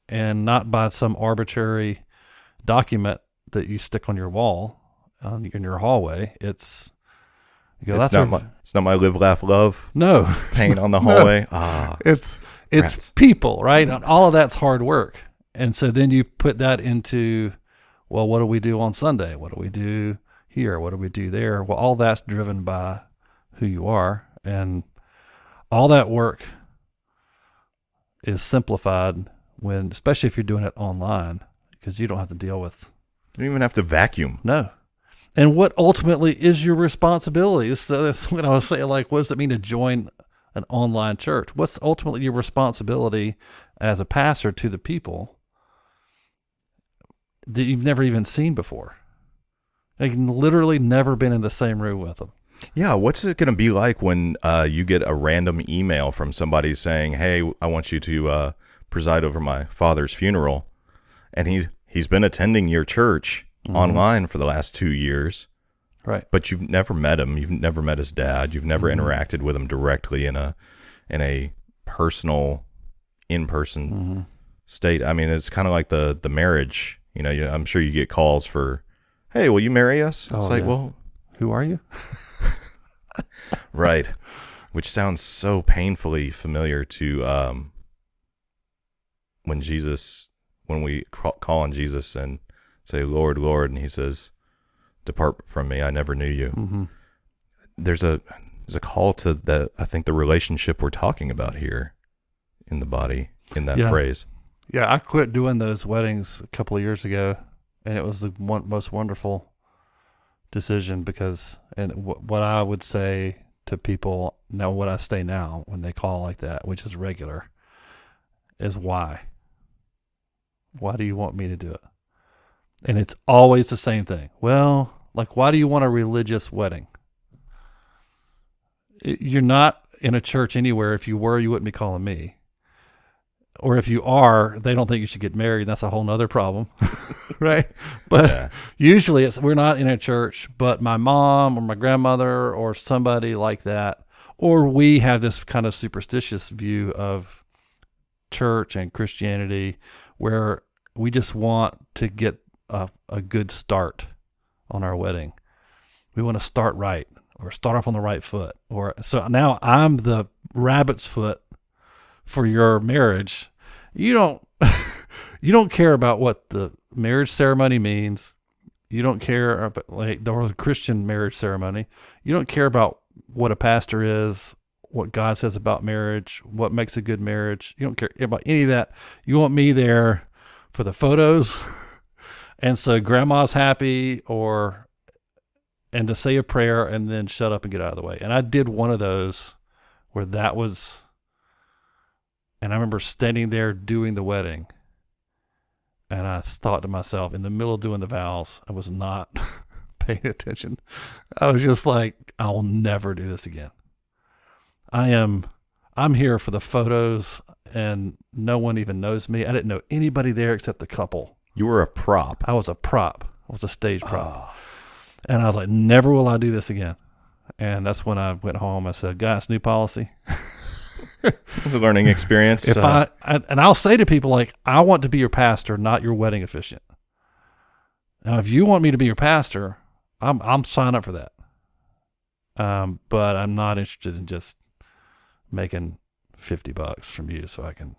and not by some arbitrary document that you stick on your wall in your hallway. It's not my live, laugh, love. No, paint on the hallway. It's people, right? And all of that's hard work. And so then you put that into, well, what do we do on Sunday? What do we do here? What do we do there? Well, all that's driven by who you are, and all that work is simplified especially if you're doing it online, because you don't have to deal with. You don't even have to vacuum. No. And what ultimately is your responsibility? That's what I was saying. Like, what does it mean to join an online church? What's ultimately your responsibility as a pastor to the people that you've never even seen before? Like, literally never been in the same room with them. Yeah, what's it going to be like when you get a random email from somebody saying, "Hey, I want you to preside over my father's funeral," and he's been attending your church online for the last 2 years, right? But you've never met him. You've never met his dad. You've never interacted with him directly in a personal, in-person state. It's kind of like the marriage. I'm sure you get calls for, "Hey, will you marry us?" It's like, well, who are you? Right. Which sounds so painfully familiar to when we call on Jesus and say, "Lord, Lord," and he says, depart from me. I never knew you. Mm-hmm. There's a call to the, I think, the relationship we're talking about here in the body, in that phrase. Yeah, I quit doing those weddings a couple of years ago, and it was the most wonderful decision because, and what I would say to people now, what I say now when they call like that, which is regular, is why? Why do you want me to do it? And it's always the same thing. Well, like, why do you want a religious wedding? You're not in a church anywhere. If you were, you wouldn't be calling me. Or if you are, they don't think you should get married. That's a whole nother problem, right? But usually we're not in a church, but my mom or my grandmother or somebody like that, or we have this kind of superstitious view of church and Christianity where we just want to get a good start on our wedding. We want to start right or start off on the right foot. Or so now I'm the rabbit's foot for your marriage. You don't care about what the marriage ceremony means. You don't care about like the Christian marriage ceremony. You don't care about what a pastor is, what God says about marriage, what makes a good marriage. You don't care about any of that. You want me there for the photos. And so grandma's happy and to say a prayer and then shut up and get out of the way. And I did one of those where that was, and I remember standing there doing the wedding, and I thought to myself, in the middle of doing the vows, I was not paying attention. I was just like, I will never do this again. I'm here for the photos, and no one even knows me. I didn't know anybody there except the couple. You were a prop. I was a prop. I was a stage prop. And I was like, never will I do this again. And that's when I went home. I said, guys, new policy. It was a learning experience. And I'll say to people, like, I want to be your pastor, not your wedding officiant. Now, if you want me to be your pastor, I'm signing up for that. But I'm not interested in just making $50 from you so I can,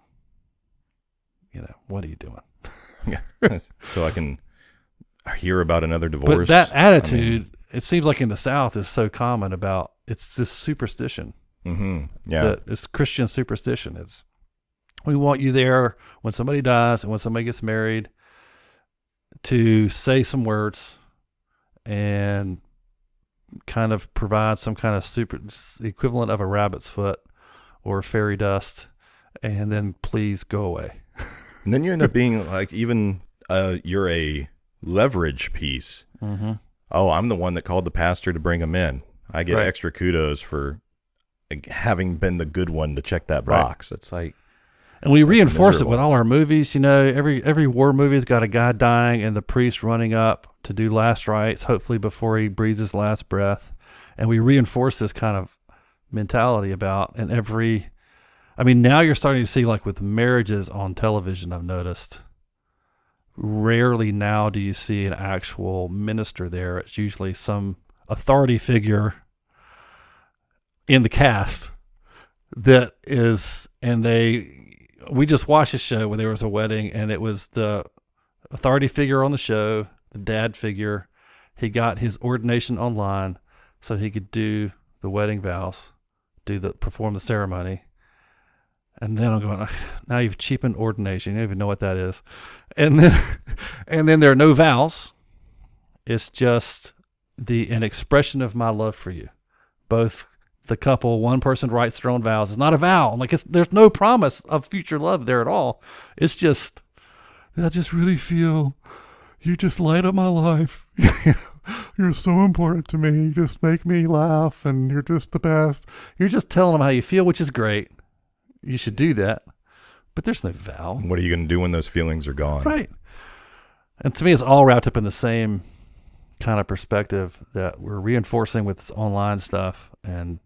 what are you doing? Yeah. So I can hear about another divorce. But that attitude, it seems like in the South is so common about, it's this superstition. Mm-hmm. Yeah. It's Christian superstition. It's, we want you there when somebody dies and when somebody gets married to say some words and kind of provide some kind of super equivalent of a rabbit's foot or fairy dust, and then please go away. And then you end up being like, even you're a leverage piece. Mm-hmm. Oh, I'm the one that called the pastor to bring him in. I get Right. extra kudos for having been the good one to check that box. Right. It's like, and we reinforce miserable. it with all our movies. Every war movie's got a guy dying and the priest running up to do last rites, hopefully before he breathes his last breath. And we reinforce this kind of mentality about, and now you're starting to see, like with marriages on television, I've noticed, rarely now do you see an actual minister there. It's usually some authority figure in the cast that is, and we just watched a show where there was a wedding, and it was the authority figure on the show, the dad figure. He got his ordination online so he could do the wedding vows, perform the ceremony. And then I'm going, now you've cheapened ordination. You don't even know what that is. And then there are no vows. It's just an expression of my love for you. Both the couple, one person writes their own vows. It's not a vow. Like there's no promise of future love there at all. It's just, I just really feel you just light up my life. You're so important to me. You just make me laugh, and you're just the best. You're just telling them how you feel, which is great. You should do that. But there's no vow. what are you going to do when those feelings are gone? Right. And to me, it's all wrapped up in the same kind of perspective that we're reinforcing with this online stuff. And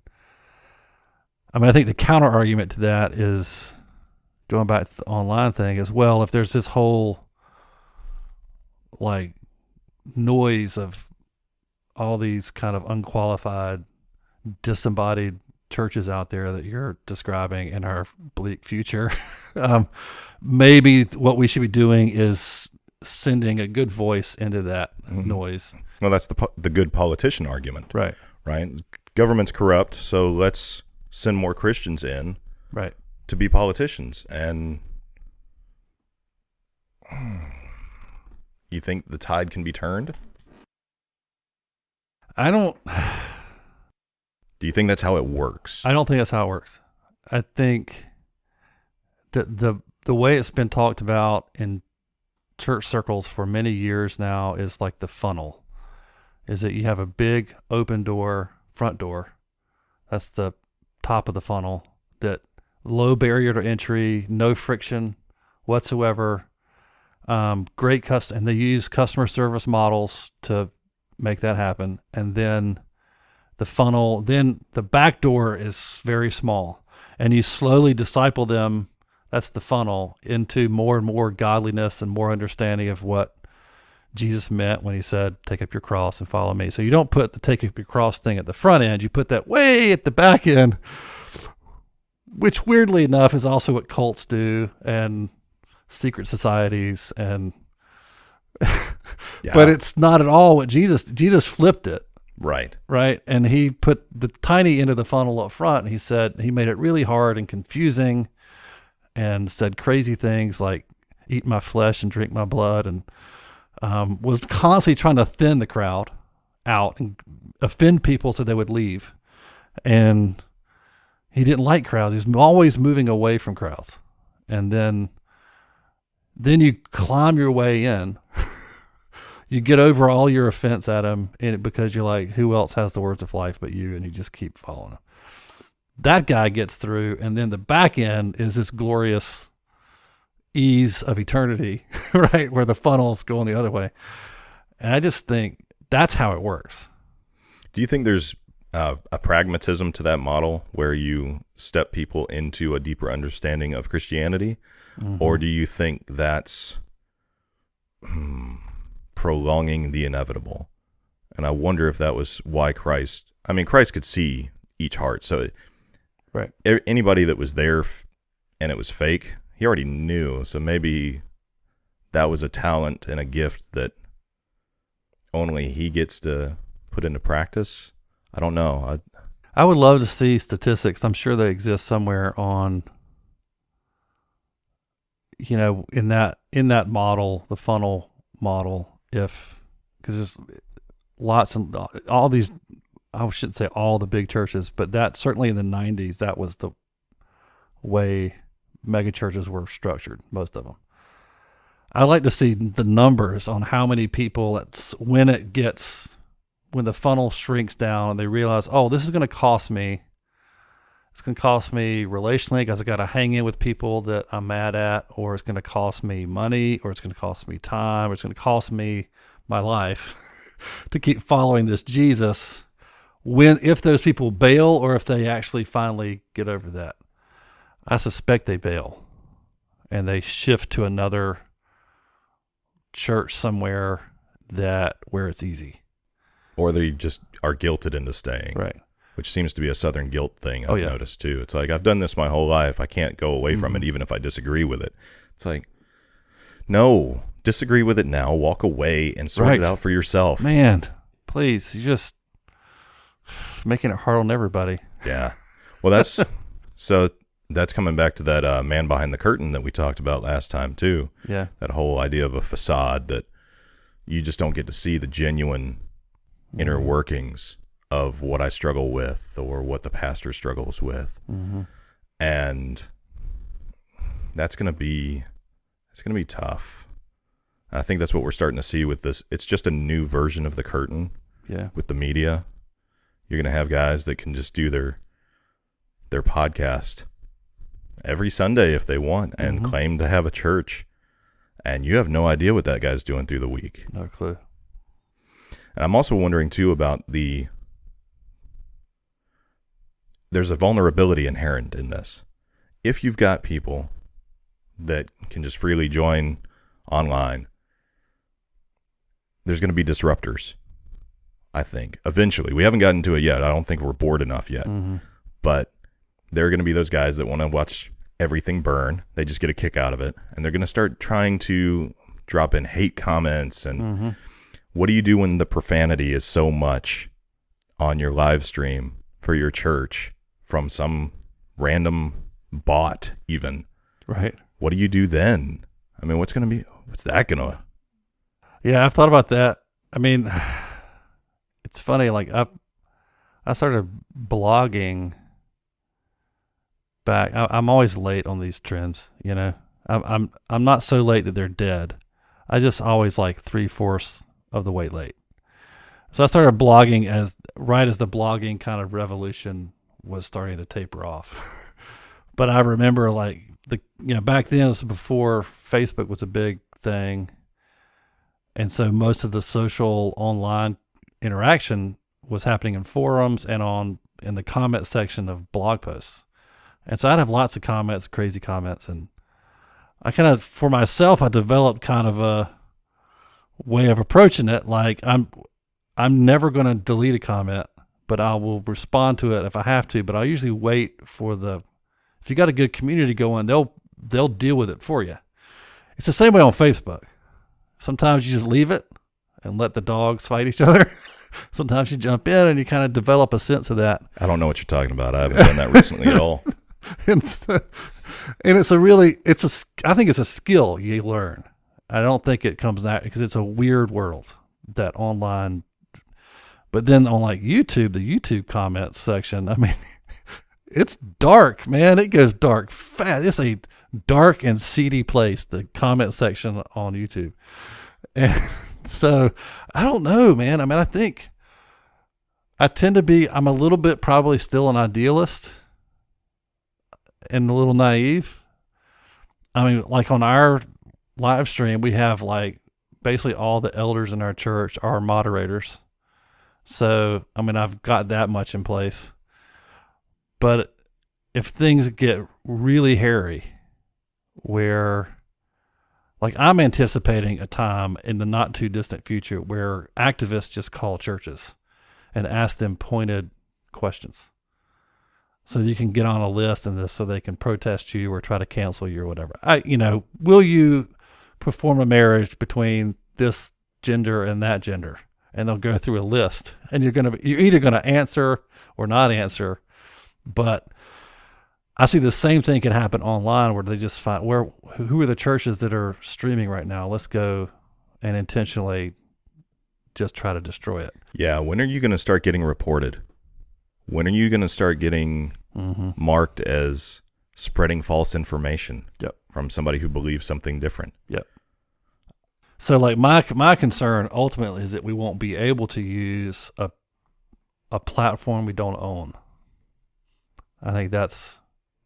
I think the counter argument to that is, going back to the online thing as well, if there's this whole like noise of all these kind of unqualified, disembodied churches out there that you're describing in our bleak future, maybe what we should be doing is sending a good voice into that noise. Well, that's the good politician argument, Right. right? Government's corrupt, so let's send more Christians in Right. to be politicians. And you think the tide can be turned? I don't Do you think that's how it works? think that's how it works. I think that the way it's been talked about in church circles for many years now is like the funnel. Is that you have a big open door, front door. That's the top of the funnel. That low barrier to entry, no friction whatsoever. Great and they use customer service models to make that happen. And then the funnel, then the back door is very small, and you slowly disciple them. That's the funnel, into more and more godliness and more understanding of what Jesus meant when he said, take up your cross and follow me. So you don't put the take up your cross thing at the front end. You put that way at the back end, which weirdly enough is also what cults do and secret societies. And but it's not at all what Jesus flipped it. Right. Right. And he put the tiny end of the funnel up front, and he said he made it really hard and confusing, and said crazy things like eat my flesh and drink my blood, and was constantly trying to thin the crowd out and offend people so they would leave. And he didn't like crowds. He was always moving away from crowds. And then you climb your way in. You get over all your offense at him because you're like, who else has the words of life but you? And you just keep following him. That guy gets through, and then the back end is this glorious ease of eternity, right, where the funnel's going the other way. And I just think that's how it works. Do you think there's a pragmatism to that model where you step people into a deeper understanding of Christianity? Mm-hmm. Or do you think that's prolonging the inevitable? And I wonder if that was why Christ could see each heart. So right. Anybody that was there and it was fake, he already knew. So maybe that was a talent and a gift that only he gets to put into practice. I don't know. I would love to see statistics. I'm sure they exist somewhere on, in that model, the funnel model, because there's lots and all these, I shouldn't say all the big churches, but that certainly in the 90s, that was the way mega churches were structured, most of them. I'd like to see the numbers on how many people when the funnel shrinks down and they realize, oh, this is going to cost me. It's going to cost me relationally because I got to hang in with people that I'm mad at, or it's going to cost me money, or it's going to cost me time, or it's going to cost me my life to keep following this Jesus. If those people bail, or if they actually finally get over that. I suspect they bail and they shift to another church somewhere where it's easy. Or they just are guilted into staying. Right. Which seems to be a Southern guilt thing I've noticed too. It's like, I've done this my whole life. I can't go away from it even if I disagree with it. It's like, no, disagree with it now. Walk away and sort it out for yourself. Man, please, you're just making it hard on everybody. Yeah. Well, that's coming back to that man behind the curtain that we talked about last time too. Yeah. That whole idea of a facade that you just don't get to see the genuine inner workings of what I struggle with or what the pastor struggles with. Mm-hmm. And it's going to be tough. And I think that's what we're starting to see with this. It's just a new version of the curtain. Yeah. With the media. You're going to have guys that can just do their podcast every Sunday if they want and claim to have a church. And you have no idea what that guy's doing through the week. No clue. And I'm also wondering too about there's a vulnerability inherent in this. If you've got people that can just freely join online, there's going to be disruptors, I think. Eventually. We haven't gotten to it yet. I don't think we're bored enough yet. Mm-hmm. But there are going to be those guys that want to watch everything burn. They just get a kick out of it. And they're going to start trying to drop in hate comments. And what do you do when the profanity is so much on your live stream for your church from some random bot even? Right. What do you do then? I mean, what's that going to? Yeah, I've thought about that. I mean, it's funny. Like I started blogging back. I'm always late on these trends. You know, I'm not so late that they're dead. I just always like 3/4 of the way late. So I started blogging right as the blogging kind of revolution was starting to taper off. But I remember back then it was before Facebook was a big thing. And so most of the social online interaction was happening in forums and in the comment section of blog posts. And so I'd have lots of comments, crazy comments. And I kind of, for myself, I developed kind of a way of approaching it. Like I'm never going to delete a comment, but I will respond to it if I have to. But I usually wait if you got a good community going, they'll deal with it for you. It's the same way on Facebook. Sometimes you just leave it and let the dogs fight each other. Sometimes you jump in and you kind of develop a sense of that. I don't know what you're talking about. I haven't done that recently at all. And I think it's a skill you learn. I don't think it comes out because it's a weird world, that online. But then on like YouTube, the YouTube comments section, I mean, it's dark, man. It goes dark fast. It's a dark and seedy place, the comment section on YouTube. And so I don't know, man. I mean, I think I'm a little bit probably still an idealist and a little naive. I mean, like on our live stream, we have like basically all the elders in our church are moderators. So, I mean, I've got that much in place. But if things get really hairy, where like I'm anticipating a time in the not too distant future where activists just call churches and ask them pointed questions. So you can get on a list and so they can protest you or try to cancel you or whatever. Will you perform a marriage between this gender and that gender? And they'll go through a list and you're either going to answer or not answer. But I see the same thing can happen online where they just find who are the churches that are streaming right now. Let's go and intentionally just try to destroy it. Yeah. When are you going to start getting reported? When are you going to start getting marked as spreading false information from somebody who believes something different? Yep. So like my concern ultimately is that we won't be able to use a platform we don't own. I think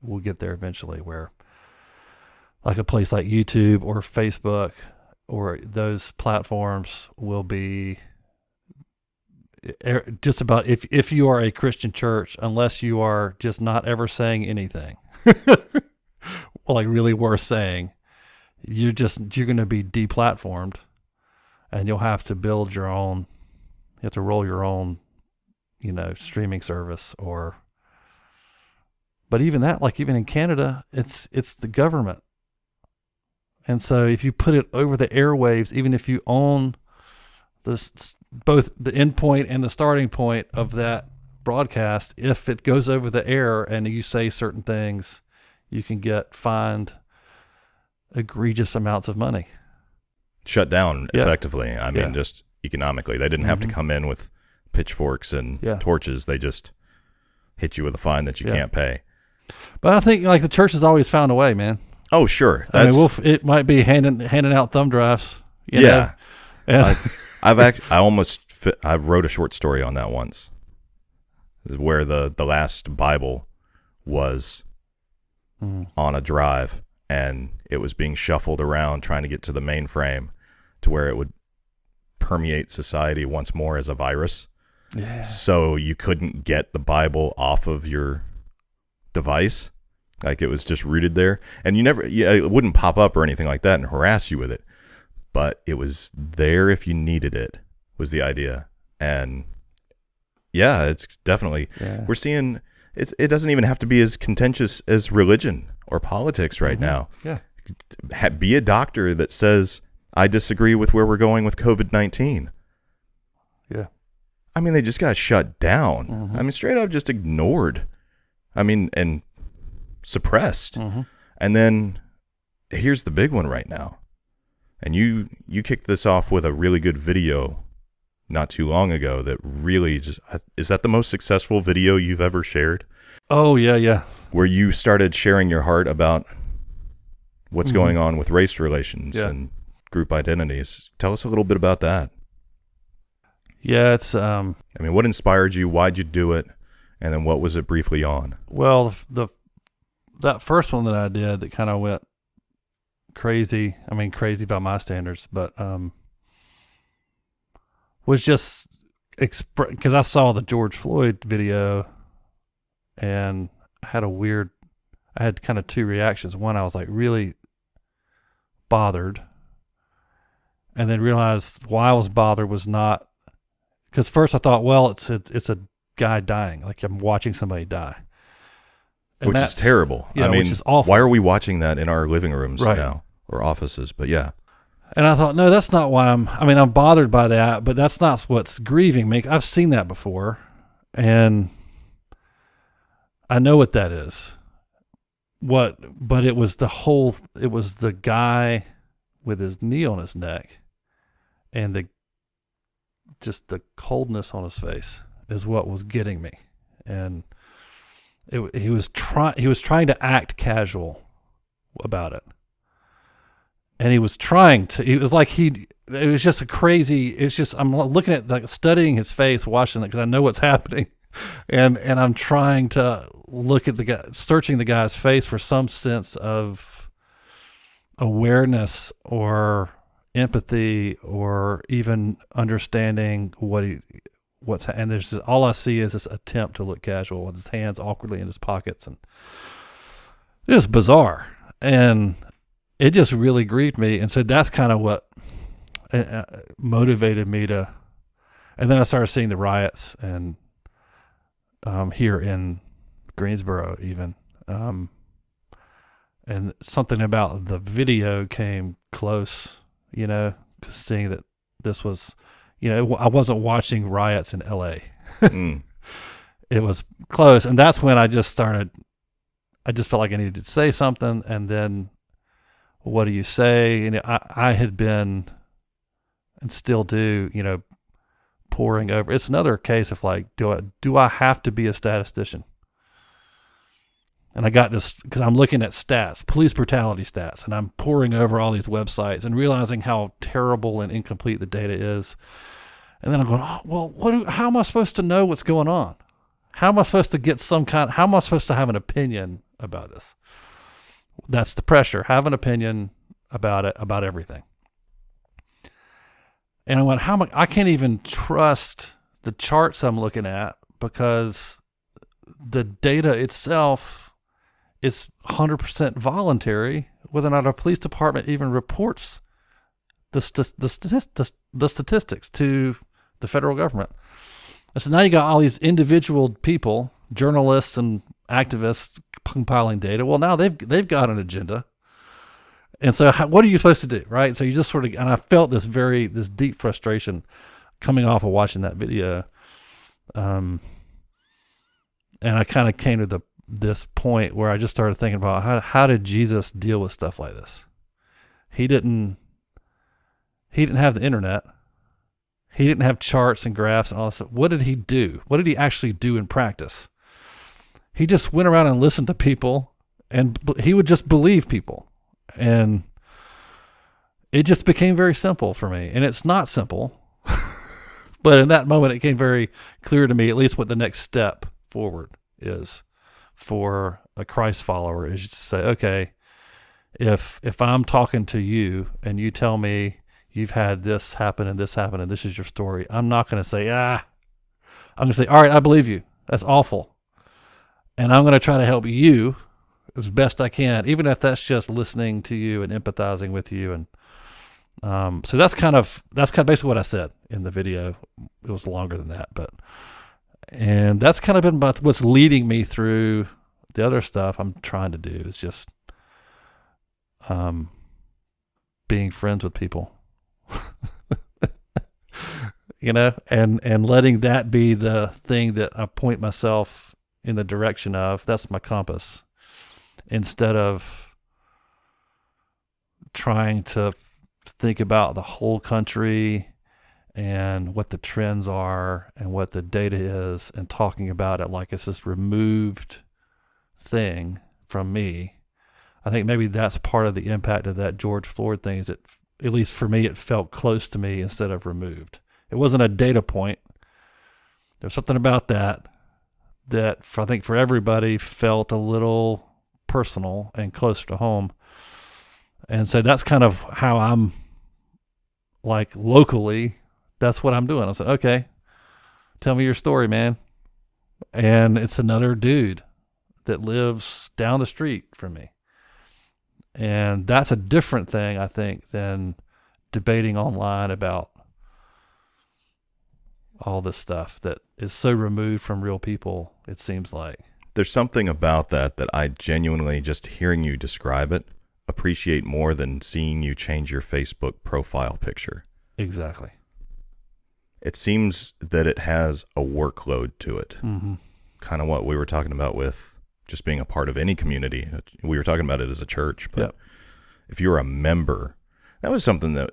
we'll get there eventually where like a place like YouTube or Facebook or those platforms will be just about, if you are a Christian church, unless you are just not ever saying anything, like really worth saying, you're going to be deplatformed and you'll have to build your own, you have to roll your own, streaming service but even that, like even in Canada, it's the government. And so if you put it over the airwaves, even if you own both the end point and the starting point of that broadcast, if it goes over the air and you say certain things, you can get fined egregious amounts of money. Shut down effectively. I mean, just economically. They didn't have to come in with pitchforks and torches. They just hit you with a fine that you can't pay. But I think like the church has always found a way, man. Oh, sure. It might be handing out thumb drives. You know? I wrote a short story on that once, where the last Bible was on a drive and it was being shuffled around trying to get to the mainframe to where it would permeate society once more as a virus. Yeah. So you couldn't get the Bible off of your device. Like it was just rooted there, and it wouldn't pop up or anything like that and harass you with it, but it was there if you needed it, was the idea. And it's definitely, we're seeing it doesn't even have to be as contentious as religion or politics right now. Yeah. Be a doctor that says, I disagree with where we're going with COVID-19. Yeah. I mean, they just got shut down. Mm-hmm. I mean, straight up just ignored. I mean, and suppressed. Mm-hmm. And then here's the big one right now. And you kicked this off with a really good video not too long ago that really just, is that the most successful video you've ever shared? Oh, yeah. Where you started sharing your heart about what's Mm-hmm. going on with race relations Yeah. and group identities. Tell us a little bit about that. Yeah, it's I mean, what inspired you? Why'd you do it? And then what was it briefly on? well, that first one that I did that kind of went crazy. I mean, crazy by my standards, but was just because I saw the George Floyd video, and I had kind of two reactions. One, I was like really bothered, and then realized why I was bothered was not because first I thought, well, it's a guy dying, like I'm watching somebody die. And Which is terrible. Yeah, I mean, which is awful. why are we watching that in our living rooms Right. now or offices? But yeah. And I thought, no, that's not why I'm bothered by that, but that's not what's grieving me. I've seen that before, and I know what that is. But it was the guy with his knee on his neck and the coldness on his face is what was getting me. And he was trying to act casual about it. And it was just a crazy, I'm looking at, like, studying his face, watching it because I know what's happening. And I'm trying to look at the guy, searching the guy's face for some sense of awareness or empathy or even understanding and there's just, all I see is this attempt to look casual with his hands awkwardly in his pockets, and it was bizarre, and it just really grieved me. And so that's kind of what motivated me to, and then I started seeing the riots and here in Greensboro even, and something about the video came close, because seeing that this was, I wasn't watching riots in LA. Mm. It was close. And that's when I just felt like I needed to say something. And then what do you say? And I had been, and still do, poring over. It's another case of like, do I have to be a statistician? And I got this because I'm looking at stats, police brutality stats, and I'm poring over all these websites and realizing how terrible and incomplete the data is. And then I'm going, oh, well, how am I supposed to know what's going on? How am I supposed to get how am I supposed to have an opinion about this? That's the pressure. Have an opinion about it, about everything. And I went, I can't even trust the charts I'm looking at because the data itself is 100% voluntary, whether or not our police department even reports the statistics to the federal government. And so now you got all these individual people, journalists and activists compiling data. Well, now they've got an agenda. And so what are you supposed to do, right? So you just sort of, and I felt this deep frustration coming off of watching that video. And I kind of came to this point where I just started thinking about how did Jesus deal with stuff like this? He didn't have the internet. He didn't have charts and graphs and all this stuff. What did he do? What did he actually do in practice? He just went around and listened to people, and he would just believe people. And it just became very simple for me. And it's not simple, but in that moment, it became very clear to me, at least what the next step forward is for a Christ follower, is to say, okay, if I'm talking to you and you tell me you've had this happen and this is your story, I'm not going to say, I'm going to say, all right, I believe you. That's awful. And I'm going to try to help you as best I can, even if that's just listening to you and empathizing with you. And so that's kind of basically what I said in the video. It was longer than that, and that's kind of been about what's leading me through the other stuff I'm trying to do, is just being friends with people and letting that be the thing that I point myself in the direction of. That's my compass, instead of trying to think about the whole country and what the trends are and what the data is, and talking about it like it's this removed thing from me. I think maybe that's part of the impact of that George Floyd thing, is that, at least for me, it felt close to me instead of removed. It wasn't a data point. There's something about that I think for everybody felt a little personal and closer to home. And so that's kind of how I'm, like, locally, that's what I'm doing. I said, okay, tell me your story, man. And it's another dude that lives down the street from me. And that's a different thing, I think, than debating online about all this stuff that is so removed from real people, it seems like. There's something about that I genuinely, just hearing you describe it, appreciate more than seeing you change your Facebook profile picture. Exactly. It seems that it has a workload to it. Mm-hmm. Kind of what we were talking about with just being a part of any community. We were talking about it as a church, but if you're a member, that was something that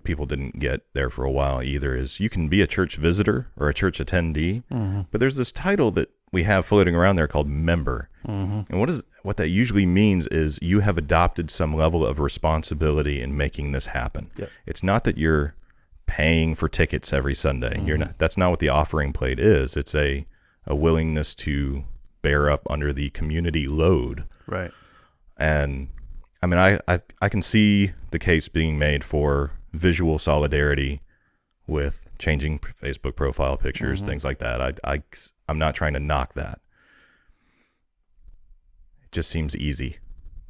people didn't get there for a while either, is you can be a church visitor or a church attendee, but there's this title that we have floating around there called member. And what that usually means is you have adopted some level of responsibility in making this happen. It's not that you're paying for tickets every Sunday. You're not. That's not what the offering plate is. It's a willingness to bear up under the community load. Right. And I mean, I can see the case being made for visual solidarity with changing Facebook profile pictures, things like that. I'm not trying to knock that. It just seems easy.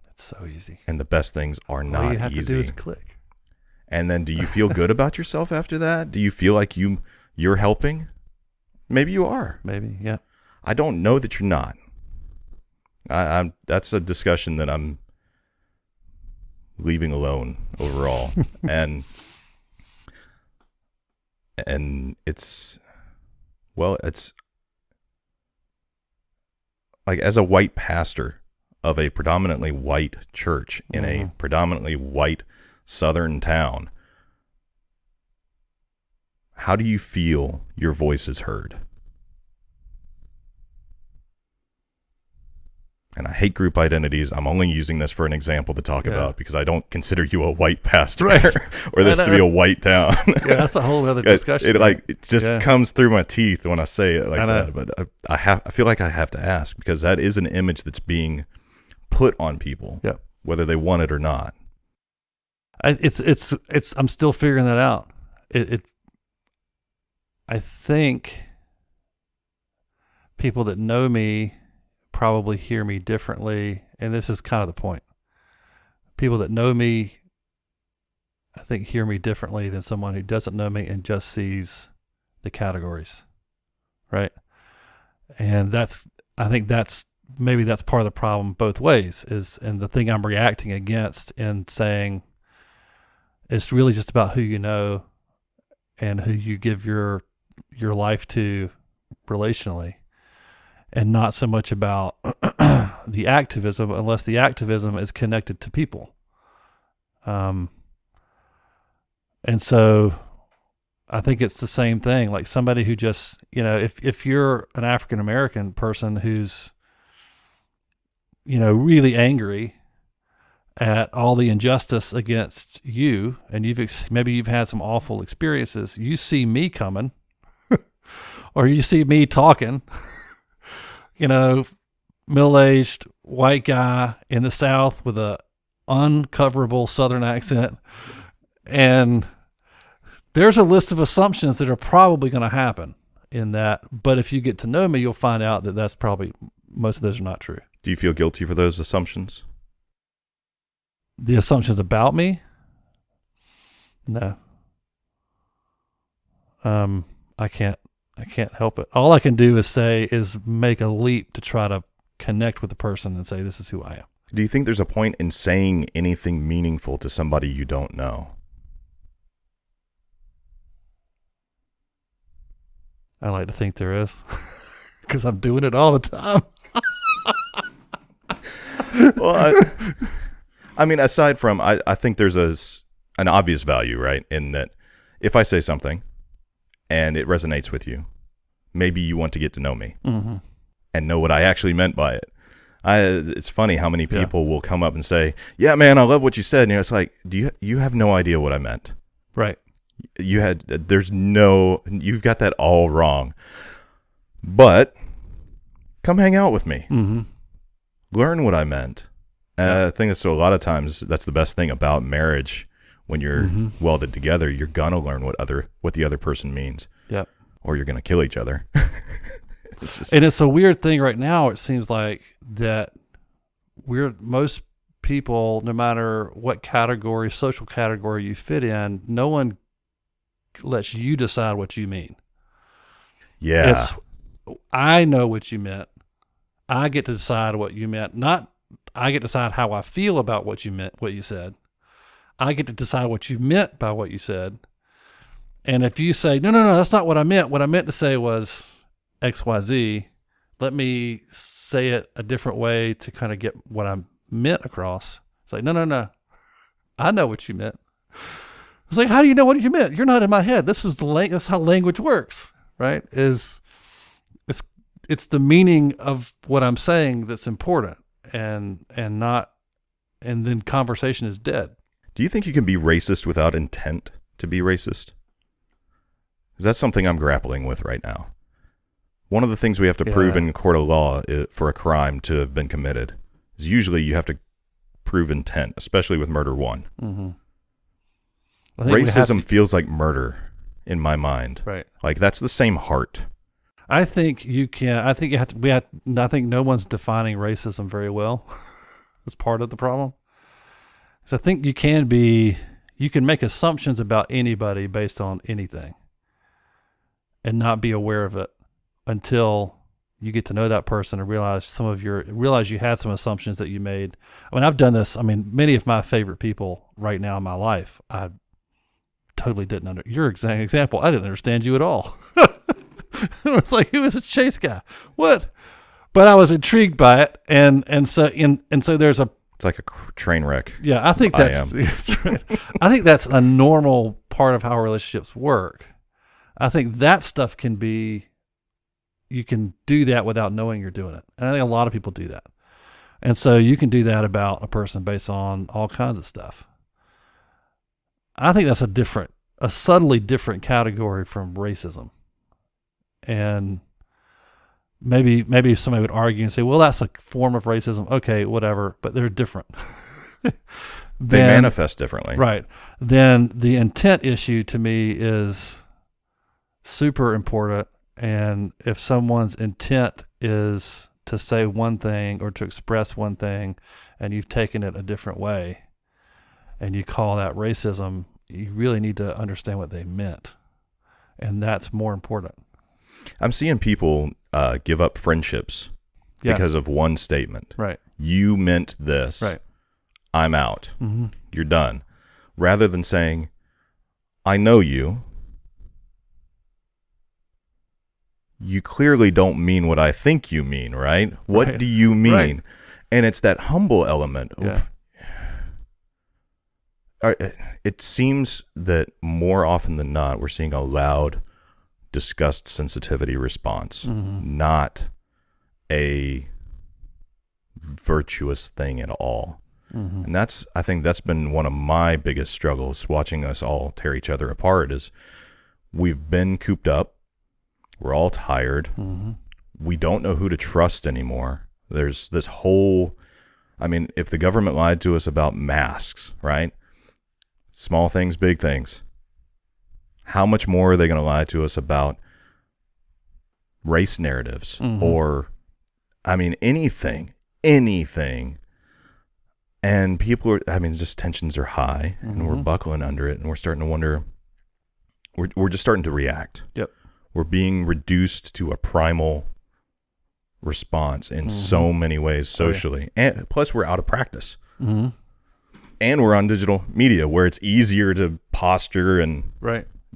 It's so easy. And the best things are not easy. All you have to do is click. And then do you feel good about yourself after that? Do you feel like you're helping? Maybe you are. Maybe, yeah. I don't know that you're not. That's a discussion that I'm leaving alone overall. and it's like, as a white pastor of a predominantly white church in a predominantly white southern town, how do you feel your voice is heard? And I hate group identities. I'm only using this for an example to talk about, because I don't consider you a white pastor or this to be a white town. That's a whole other discussion. It just comes through my teeth when I say it like that. But I feel like I have to ask, because that is an image that's being put on people, whether they want it or not. I'm still figuring that out. I think people that know me probably hear me differently, and this is kind of the point. People that know me, I think, hear me differently than someone who doesn't know me and just sees the categories, right? And I think maybe that's part of the problem both ways, and the thing I'm reacting against in saying it's really just about who you know and who you give your life to relationally, and not so much about the activism, unless the activism is connected to people. And so I think it's the same thing. Like somebody who just, if you're an African-American person who's, really angry at all the injustice against you, and maybe you've had some awful experiences, you see me coming, or you see me talking, middle-aged white guy in the South with a uncoverable Southern accent, and there's a list of assumptions that are probably going to happen in that. But if you get to know me, you'll find out that that's probably, most of those are not true. Do you feel guilty for those assumptions? The assumptions about me? No. I can't help it. All I can do is make a leap to try to connect with the person and say, this is who I am. Do you think there's a point in saying anything meaningful to somebody you don't know? I like to think there is, because I'm doing it all the time. Well, I mean, aside from, I think there's an obvious value, right? In that if I say something and it resonates with you, maybe you want to get to know me and know what I actually meant by it. It's funny how many people will come up and say, yeah, man, I love what you said. And it's like, you have no idea what I meant. Right. You've got that all wrong. But come hang out with me. Mm-hmm. Learn what I meant. I think so. A lot of times that's the best thing about marriage. When you're welded together, you're gonna learn what the other person means. Yep. Or you're gonna kill each other. And it's a weird thing right now. It seems like that most people, no matter what category, social category you fit in, no one lets you decide what you mean. Yeah. I know what you meant. I get to decide what you meant. Not I get to decide how I feel about what you meant, what you said. I get to decide what you meant by what you said. And if you say, no, that's not what I meant. What I meant to say was XYZ. Let me say it a different way to kind of get what I meant across. It's like, no. I know what you meant. It's like, how do you know what you meant? You're not in my head. That's how language works, right? It's the meaning of what I'm saying that's important, and then conversation is dead. Do you think you can be racist without intent to be racist? Is that something I'm grappling with right now? One of the things we have to prove in court of law for a crime to have been committed is usually you have to prove intent, especially with murder one. Mm-hmm. Racism feels like murder in my mind. Right. Like that's the same heart. I think you can. I think you have to. I think no one's defining racism very well. That's part of the problem. So I think you can make assumptions about anybody based on anything, and not be aware of it until you get to know that person and realize you had some assumptions that you made. I mean, I've done this. I mean, many of my favorite people right now in my life, I totally didn't your example. I didn't understand you at all. It's like, who is a Chase guy? What? But I was intrigued by it, and so there's a. It's like a train wreck. Yeah, I think that's. I think that's a normal part of how relationships work. I think that stuff can be. You can do that without knowing you're doing it, and I think a lot of people do that. And so you can do that about a person based on all kinds of stuff. I think that's a subtly different category from racism. And maybe somebody would argue and say, well, that's a form of racism. Okay, whatever, but they're different. They manifest differently. Right. Then the intent issue to me is super important. And if someone's intent is to say one thing or to express one thing and you've taken it a different way and you call that racism, you really need to understand what they meant. And that's more important. I'm seeing people give up friendships because of one statement. Right. You meant this. Right. I'm out. Mm-hmm. You're done. Rather than saying, I know you. You clearly don't mean what I think you mean, right? What do you mean? Right. And it's that humble element. Yeah. It seems that more often than not, we're seeing a loud disgust sensitivity response, not a virtuous thing at all. And I think that's been one of my biggest struggles watching us all tear each other apart is we've been cooped up. We're all tired. We don't know who to trust anymore. There's this whole, if the government lied to us about masks, right? Small things, big things. How much more are they going to lie to us about race narratives or, anything. And people are, just tensions are high and we're buckling under it and we're starting to wonder, we're just starting to react. Yep. We're being reduced to a primal response in so many ways socially. And plus we're out of practice. And we're on digital media where it's easier to posture and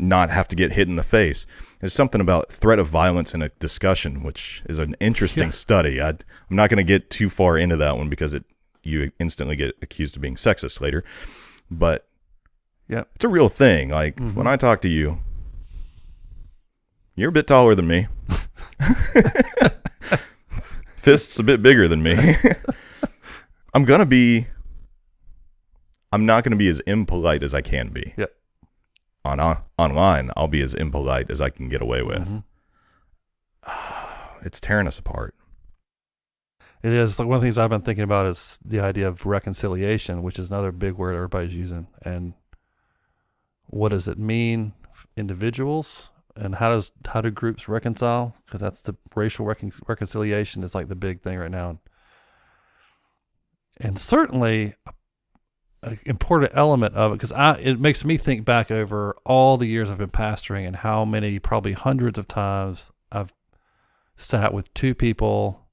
not have to get hit in the face. There's something about threat of violence in a discussion, which is an interesting study. I'm not going to get too far into that one because you instantly get accused of being sexist later. But it's a real thing. Like when I talk to you, you're a bit taller than me. Fists a bit bigger than me. I'm not going to be as impolite as I can be. Yep. Online, I'll be as impolite as I can get away with. It's tearing us apart. It is. Like, one of the things I've been thinking about is the idea of reconciliation, which is another big word everybody's using. And what does it mean, individuals, and how do groups reconcile? Because that's the racial reconciliation is like the big thing right now. And certainly an important element of it, because it makes me think back over all the years I've been pastoring and how many, probably hundreds of times, I've sat with two people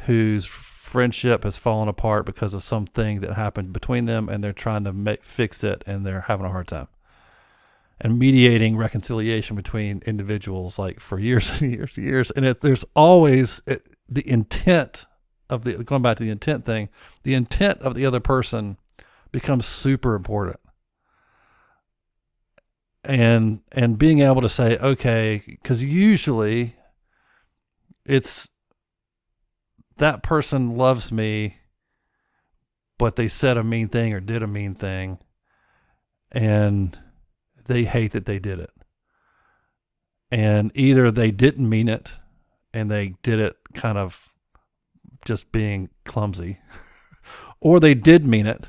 whose friendship has fallen apart because of something that happened between them, and they're trying to fix it, and they're having a hard time. And mediating reconciliation between individuals, like for years and years and years. And there's always the intent of going back to the intent thing, the intent of the other person becomes super important. And being able to say, okay, because usually it's that person loves me, but they said a mean thing or did a mean thing, and they hate that they did it. And either they didn't mean it and they did it kind of just being clumsy, or they did mean it,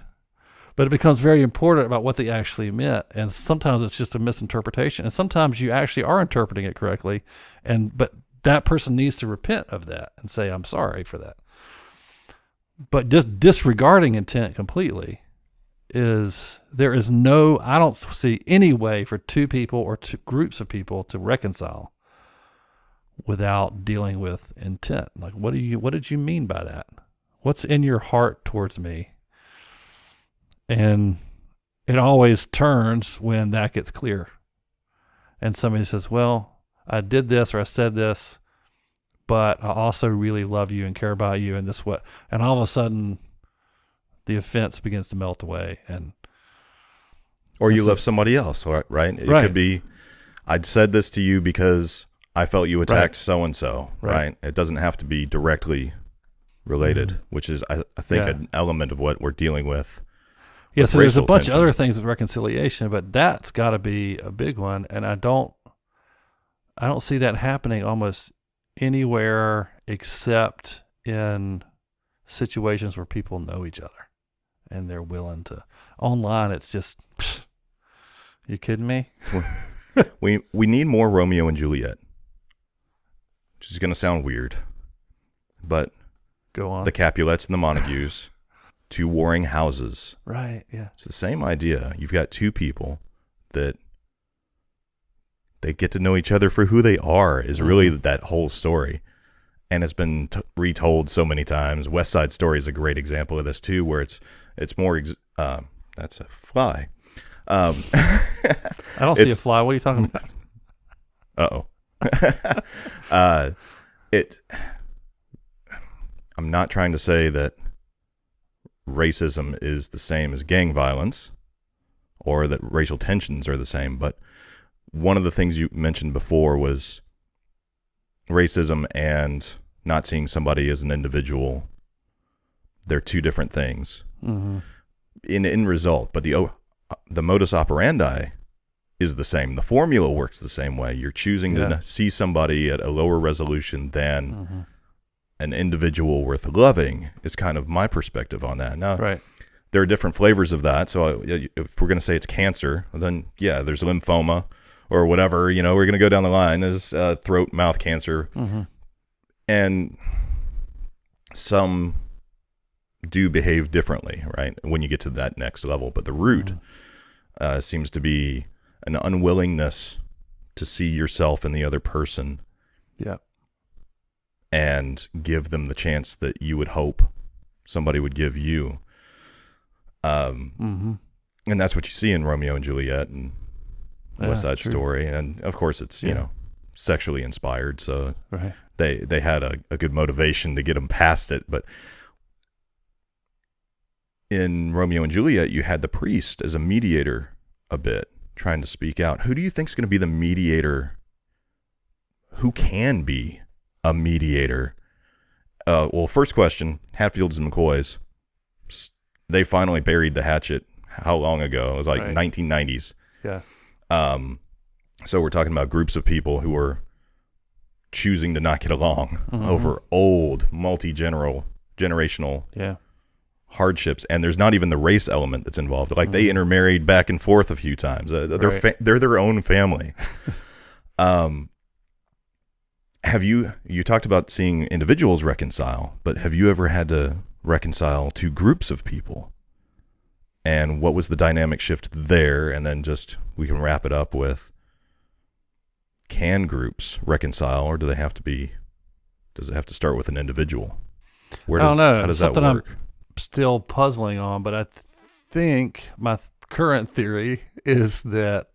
but it becomes very important about what they actually meant. And sometimes it's just a misinterpretation, and sometimes you actually are interpreting it correctly, but that person needs to repent of that and say, I'm sorry for that. But just disregarding intent completely I don't see any way for two people or two groups of people to reconcile without dealing with intent. Like, what did you mean by that? What's in your heart towards me? And it always turns when that gets clear. And somebody says, well, I did this or I said this, but I also really love you and care about you, and this what, and all of a sudden the offense begins to melt away. Or you love somebody else, right? It could be, I'd said this to you because I felt you attacked so-and-so, right? It doesn't have to be directly related, which is, I think, an element of what we're dealing with. Yeah, so there's a bunch of other things with reconciliation, but that's got to be a big one. And I don't see that happening almost anywhere except in situations where people know each other and they're willing to. Online, it's just, you kidding me? We need more Romeo and Juliet, which is going to sound weird, but go on. The Capulets and the Montagues, two warring houses. Right, yeah. It's the same idea. You've got two people that they get to know each other for who they are is really that whole story. And it's been retold so many times. West Side Story is a great example of this too, where it's more, that's a fly. I don't see a fly. What are you talking about? I'm not trying to say that racism is the same as gang violence or that racial tensions are the same, but one of the things you mentioned before was racism and not seeing somebody as an individual. They're two different things in result, but the modus operandi is the same. The formula works the same way. You're choosing to see somebody at a lower resolution than an individual worth loving is kind of my perspective on that. Now, there are different flavors of that. So if we're going to say it's cancer, then there's lymphoma or whatever, we're going to go down the line as throat, mouth cancer. And some do behave differently, right? When you get to that next level, but the root seems to be an unwillingness to see yourself in the other person. Yeah. And give them the chance that you would hope somebody would give you. And that's what you see in Romeo and Juliet. And West Side that's true. Story, and of course it's sexually inspired, so Right. they had a good motivation to get them past it. But in Romeo and Juliet, you had the priest as a mediator a bit, trying to speak out. Who do you think is going to be the mediator? Who can be a mediator? Well, first question, Hatfields and McCoys, they finally buried the hatchet how long ago? It was like 1990s. Yeah. So we're talking about groups of people who were choosing to not get along over old, multi-generational hardships, and there's not even the race element that's involved. Like they intermarried back and forth a few times. They're their own family. Have you talked about seeing individuals reconcile, but have you ever had to reconcile two groups of people? And what was the dynamic shift there? And then just, we can wrap it up with, can groups reconcile, or does it have to start with an individual? I don't know. How does Something that work? I'm still puzzling on, but I think my current theory is that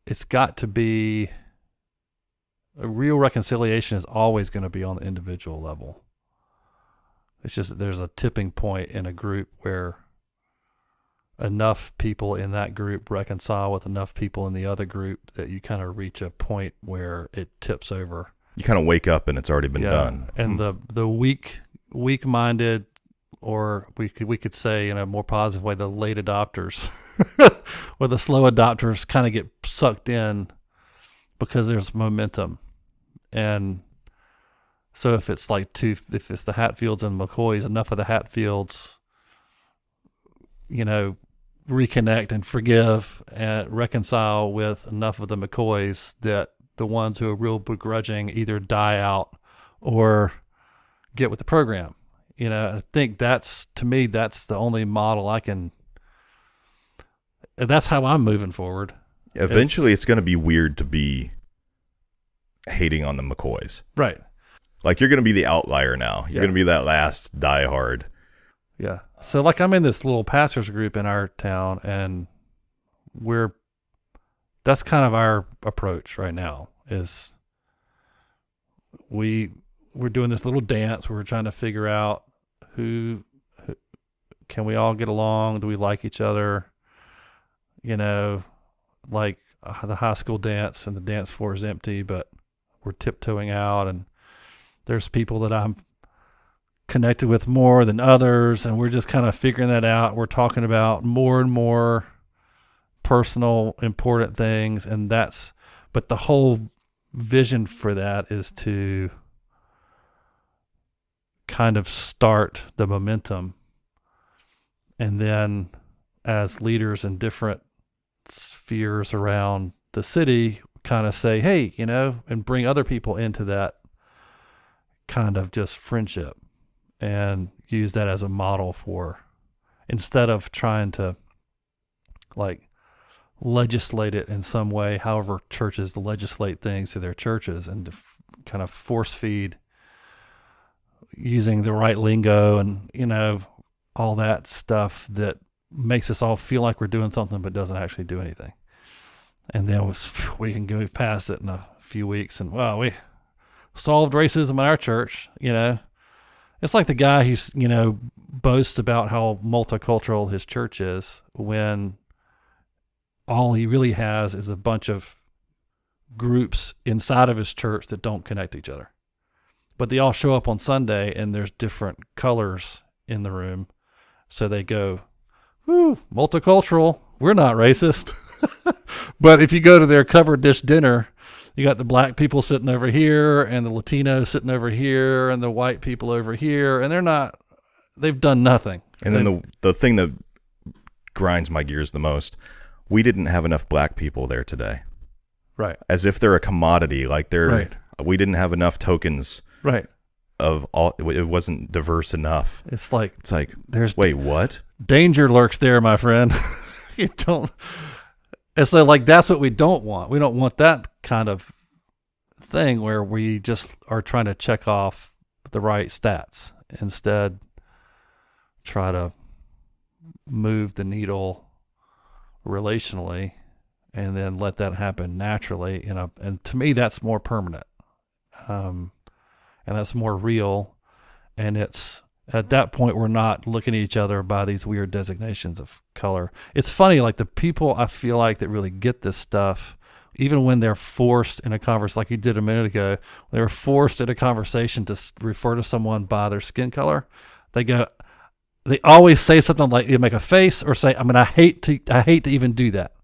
it's got to be, a real reconciliation is always going to be on the individual level. It's just that there's a tipping point in a group where enough people in that group reconcile with enough people in the other group that you kind of reach a point where it tips over. You kind of wake up and it's already been done. And the weak-minded, or we could say in a more positive way, the late adopters or the slow adopters kind of get sucked in because there's momentum. And so if it's if it's the Hatfields and McCoys, enough of the Hatfields, reconnect and forgive and reconcile with enough of the McCoys that the ones who are real begrudging either die out or get with the program. I think to me, that's the only model that's how I'm moving forward. Eventually it's going to be weird to be hating on the McCoys. Right. Like, you're going to be the outlier now. You're going to be that last diehard. Yeah. So I'm in this little pastors group in our town, and that's kind of our approach right now. Is we're doing this little dance where we're trying to figure out who can we all get along? Do we like each other? Like the high school dance, and the dance floor is empty, but we're tiptoeing out, and there's people that I'm connected with more than others, and we're just kind of figuring that out. We're talking about more and more personal, important things, but the whole vision for that is to kind of start the momentum, and then as leaders in different spheres around the city kind of say, hey, and bring other people into that kind of just friendship, and use that as a model for, instead of trying to legislate it in some way, however churches legislate things to their churches, and to kind of force feed using the right lingo and, all that stuff that makes us all feel like we're doing something but doesn't actually do anything. And then we can go past it in a few weeks and, we solved racism in our church. It's like the guy who's, boasts about how multicultural his church is, when all he really has is a bunch of groups inside of his church that don't connect to each other. But they all show up on Sunday, and there's different colors in the room. So they go, woo, multicultural. We're not racist. But if you go to their covered dish dinner, you got the black people sitting over here, and the Latinos sitting over here, and the white people over here, and they've done nothing. And then the thing that grinds my gears the most, we didn't have enough black people there today. Right. As if they're a commodity, we didn't have enough tokens. Right. Of all, it wasn't diverse enough. It's like wait, what? Danger lurks there, my friend. You don't. It's that's what we don't want. We don't want that kind of thing where we just are trying to check off the right stats. Instead, try to move the needle relationally, and then let that happen naturally. And to me, that's more permanent, and that's more real. And it's at that point we're not looking at each other by these weird designations of color. It's funny, like the people I feel like that really get this stuff, even when they're forced in a conversation, like you did a minute ago, they were forced in a conversation to refer to someone by their skin color. They always say something like, they make a face or say, I hate to even do that,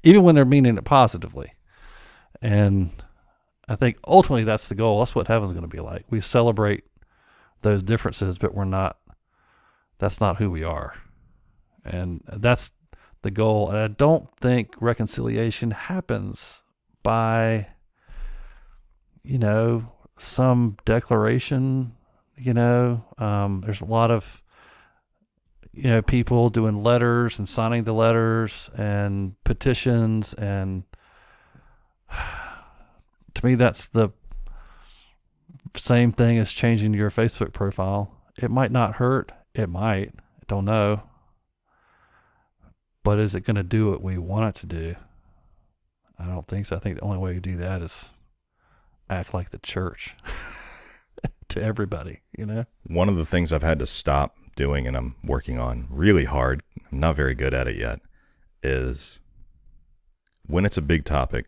even when they're meaning it positively. And I think ultimately that's the goal. That's what heaven's going to be like. We celebrate those differences, but that's not who we are. And that's the goal. And I don't think reconciliation happens by, some declaration. There's a lot of, people doing letters and signing the letters and petitions. And to me, that's the same thing as changing your Facebook profile. It might not hurt. It might. I don't know. But is it going to do what we want it to do? I don't think so. I think the only way to do that is act like the church to everybody, One of the things I've had to stop doing, and I'm working on really hard, I'm not very good at it yet, is when it's a big topic,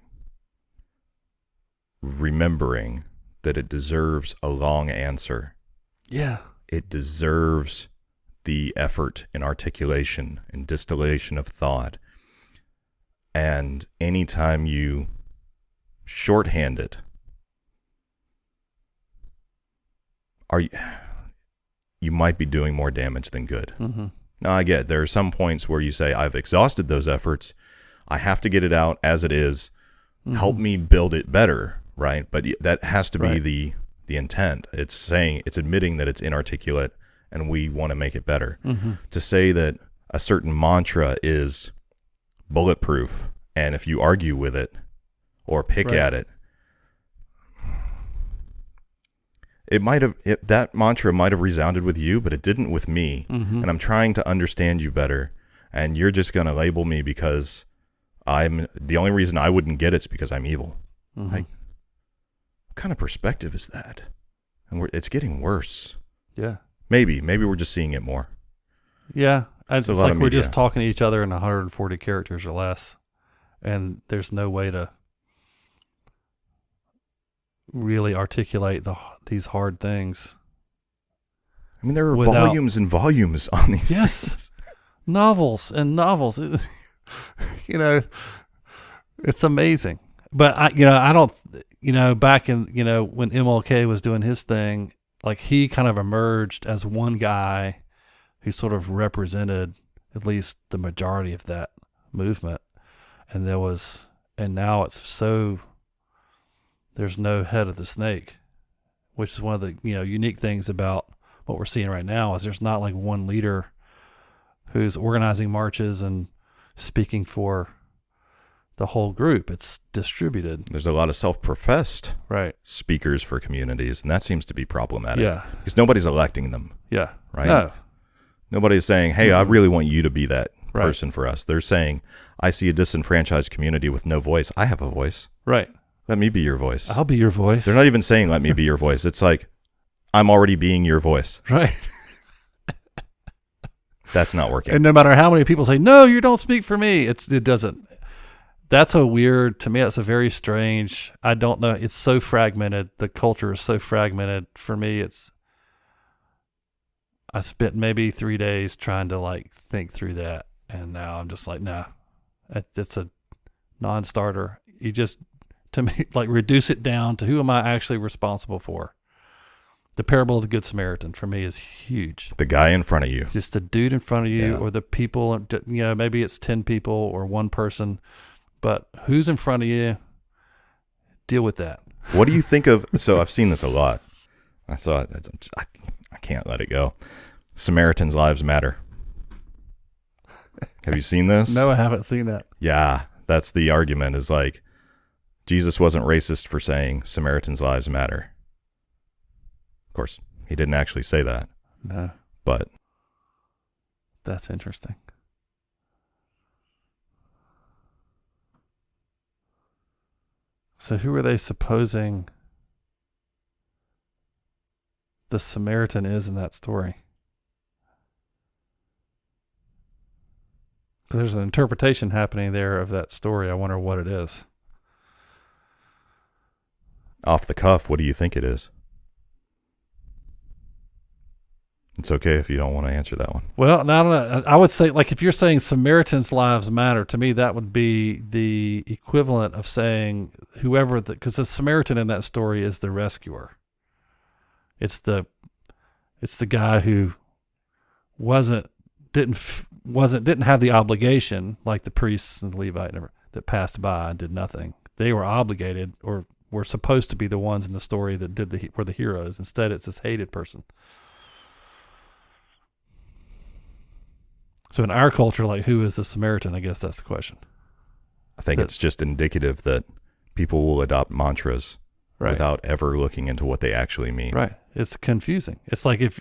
remembering that it deserves a long answer. Yeah. It deserves the effort and articulation and distillation of thought. And anytime you shorthand it, you might be doing more damage than good. Mm-hmm. Now, I get it. There are some points where you say, I've exhausted those efforts. I have to get it out as it is. Mm-hmm. Help me build it better, right? But that has to be the intent. It's admitting that it's inarticulate and we want to make it better. Mm-hmm. To say that a certain mantra is bulletproof, and if you argue with it or pick at it, that mantra might have resounded with you, but it didn't with me. Mm-hmm. And I'm trying to understand you better, and you're just going to label me because the only reason I wouldn't get it's because I'm evil. Mm-hmm. What kind of perspective is that? And it's getting worse. Yeah. Maybe we're just seeing it more. Yeah. It's like we're media. just talking to each other in 140 characters or less, and there's no way to really articulate these hard things. I mean, there are volumes and volumes on these things. Novels and novels. It's amazing. But I don't, back in, when MLK was doing his thing, like he kind of emerged as one guy who sort of represented at least the majority of that movement. And now there's no head of the snake, which is one of the, unique things about what we're seeing right now is there's not like one leader who's organizing marches and speaking for the whole group. It's distributed. There's a lot of self-professed speakers for communities, and that seems to be problematic. Yeah. Because nobody's electing them. Yeah. Right? No. Nobody's saying, hey, I really want you to be that person for us. They're saying, I see a disenfranchised community with no voice. I have a voice. Right. Let me be your voice. I'll be your voice. They're not even saying, let me be your voice. It's like, I'm already being your voice. Right. That's not working. And no matter how many people say, no, you don't speak for me, it doesn't. To me, that's a very strange, I don't know. It's so fragmented. The culture is so fragmented. For me, I spent maybe 3 days trying to think through that. And now I'm just like, nah, it's a non-starter. You just, to me, reduce it down to who am I actually responsible for? The parable of the Good Samaritan for me is huge. The guy in front of you. Just the dude in front of you or the people, maybe it's 10 people or one person, but who's in front of you? Deal with that. What do you think of, so I've seen this a lot. I saw it. I can't let it go. Samaritans' lives matter. Have you seen this? No, I haven't seen that. Yeah, that's the argument is Jesus wasn't racist for saying Samaritans' lives matter. Of course, he didn't actually say that. No. But that's interesting. So who are they supposing the Samaritan is in that story? Because there's an interpretation happening there of that story. I wonder what it is. Off the cuff, what do you think it is? It's okay if you don't want to answer that one. Well, I don't know. I would say, like, if you're saying Samaritans' lives matter, to me, that would be the equivalent of saying whoever, because the Samaritan in that story is the rescuer. It's the guy who didn't have the obligation, like the priests and the Levite that passed by and did nothing. They were obligated, or were supposed to be the ones in the story that were the heroes. Instead, it's this hated person. So in our culture, like, who is the Samaritan? I guess that's the question. I think it's just indicative that people will adopt mantras Right. without ever looking into what they actually mean. Right. It's confusing. It's like if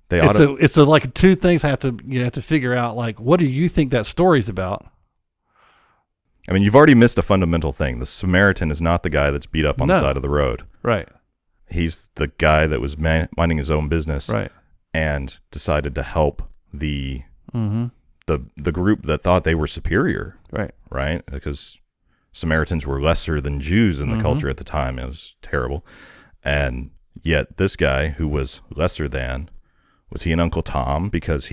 They ought to, it's like two things you have to figure out, like, what do you think that story's about? I mean, you've already missed a fundamental thing. The Samaritan is not the guy that's beat up on the side of the road. Right. He's the guy that was minding his own business, Right. and decided to help the group that thought they were superior, right? Because Samaritans were lesser than Jews in the culture at the time. It was terrible. And yet this guy who was lesser than, was he an Uncle Tom? Because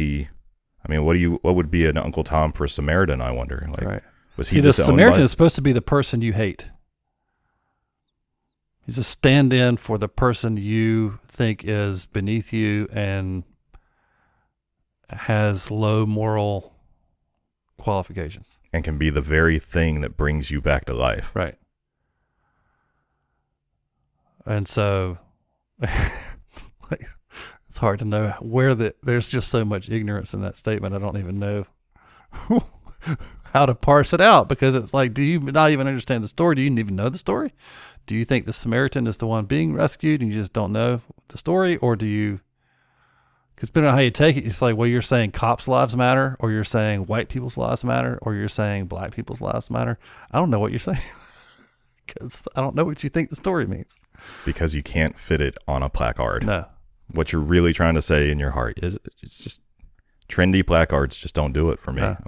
what would be an Uncle Tom for a Samaritan, I wonder? Like, right. Was he the Samaritan is supposed to be the person you hate. He's a stand-in for the person you think is beneath you and has low moral qualifications. And can be the very thing that brings you back to life. Right. And so it's hard to know where there's just so much ignorance in that statement. I don't even know how to parse it out, because it's like, do you not even understand the story? Do you even know the story? Do you think the Samaritan is the one being rescued and you just don't know the story? Or do you, because depending on how you take it, it's like, well, you're saying cops' lives matter, or you're saying white people's lives matter, or you're saying black people's lives matter. I don't know what you're saying, because I don't know what you think the story means. Because you can't fit it on a placard. No. What you're really trying to say in your heart is, it's just trendy placards just don't do it for me. No.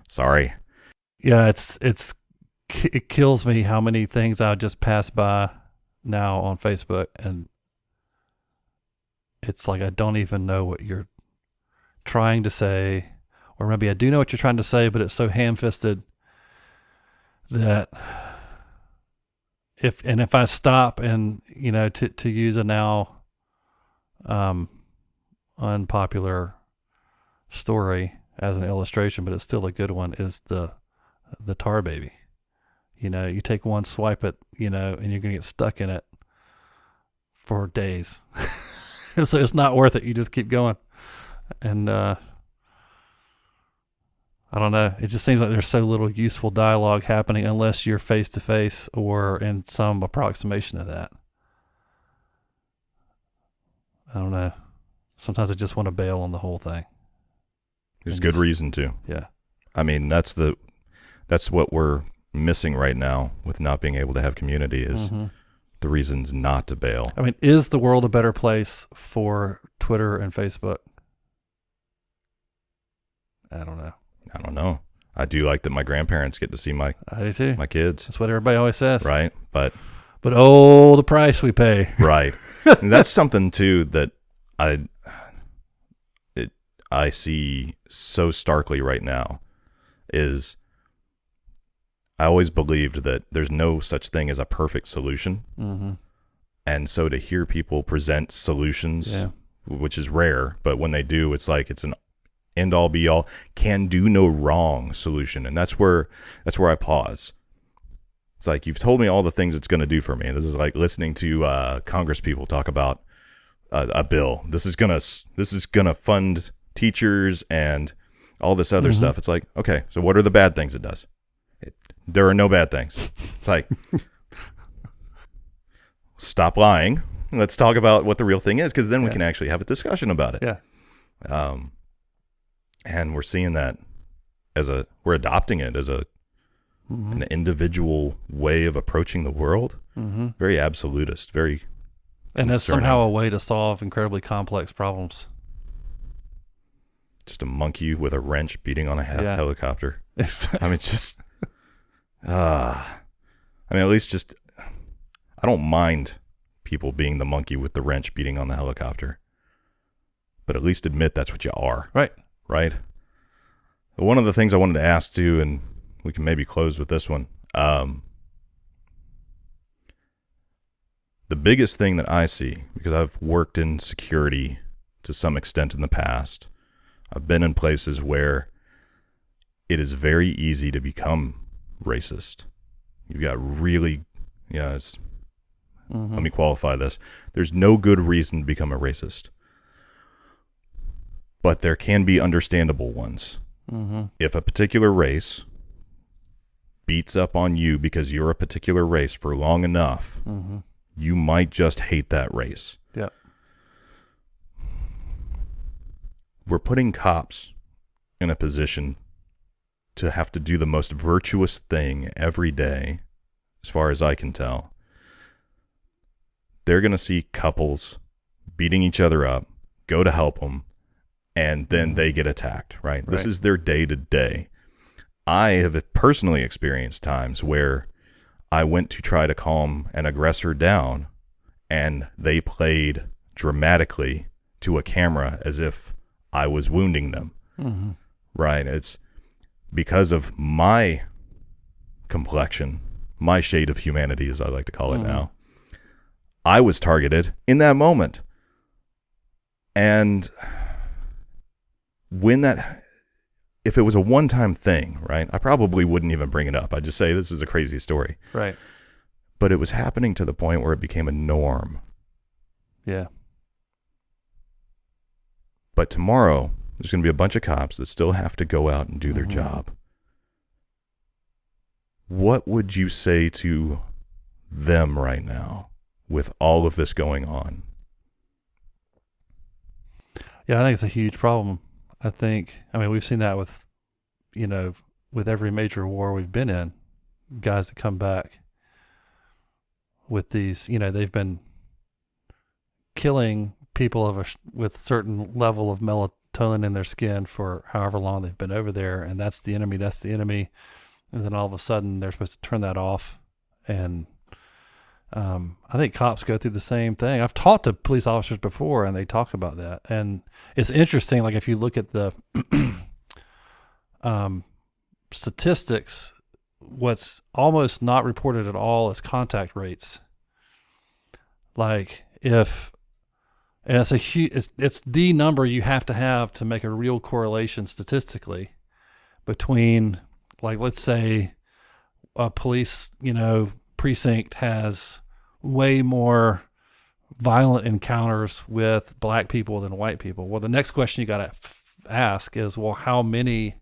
Sorry. Yeah, it kills me how many things I just pass by now on Facebook, and it's like I don't even know what you're trying to say, or maybe I do know what you're trying to say, but it's so ham-fisted that if I stop and, to use a now unpopular story as an illustration, but it's still a good one, is the tar baby. You take one swipe at, and you're going to get stuck in it for days. So it's not worth it. You just keep going. And I don't know. It just seems like there's so little useful dialogue happening unless you're face to face or in some approximation of that. I don't know. Sometimes I just want to bail on the whole thing. There's good reason to. Yeah. I mean, that's what we're missing right now with not being able to have community is the reasons not to bail. I mean, is the world a better place for Twitter and Facebook? I don't know. I do like that my grandparents get to see my kids. That's what everybody always says. Right. But the price we pay. Right. And that's something too that I see so starkly right now is I always believed that there's no such thing as a perfect solution. Mm-hmm. And so to hear people present solutions, which is rare, but when they do, it's like it's an end all be all, can do no wrong solution. And that's where I pause. It's like, you've told me all the things it's going to do for me. This is like listening to Congress people talk about a bill. This is gonna fund teachers and all this other stuff. It's like, okay, so what are the bad things it does? There are no bad things. It's like, stop lying. Let's talk about what the real thing is, because then we can actually have a discussion about it. Yeah. And we're seeing that we're adopting it as a an individual way of approaching the world. Very absolutist, very and that's concerning. somehow a way to solve incredibly complex problems. Just a monkey with a wrench beating on a helicopter. Exactly. I mean, just, I mean, at least just, I don't mind people being the monkey with the wrench beating on the helicopter, but at least admit that's what you are. Right. Right. One of the things I wanted to ask too, and we can maybe close with this one. The biggest thing that I see, because I've worked in security to some extent in the past, I've been in places where it is very easy to become racist. You've got really, let me qualify this. There's no good reason to become a racist, but there can be understandable ones. If a particular race beats up on you because you're a particular race for long enough, you might just hate that race. Yeah. We're putting cops in a position to have to do the most virtuous thing every day, as far as I can tell. They're going to see couples beating each other up, go to help them, and then they get attacked, right? This is their day-to-day. I have personally experienced times where I went to try to calm an aggressor down, and they played dramatically to a camera as if I was wounding them, right? It's because of my complexion, my shade of humanity, as I like to call it now. I was targeted in that moment. And if it was a one-time thing, right, I probably wouldn't even bring it up. I'd just say this is a crazy story. Right. But it was happening to the point where it became a norm. Yeah. But tomorrow, there's going to be a bunch of cops that still have to go out and do their job. What would you say to them right now with all of this going on? Yeah, I think it's a huge problem. I mean, we've seen that with, with every major war we've been in, guys that come back with these, they've been killing people with certain level of melatonin in their skin for however long they've been over there. And that's the enemy. And then all of a sudden they're supposed to turn that off. And I think cops go through the same thing. I've talked to police officers before, and they talk about that. And it's interesting, like if you look at the statistics, what's almost not reported at all is contact rates. Like and it's the number you have to make a real correlation statistically between, like, let's say a police, precinct has way more violent encounters with black people than white people. Well, the next question you got to ask is, well, how many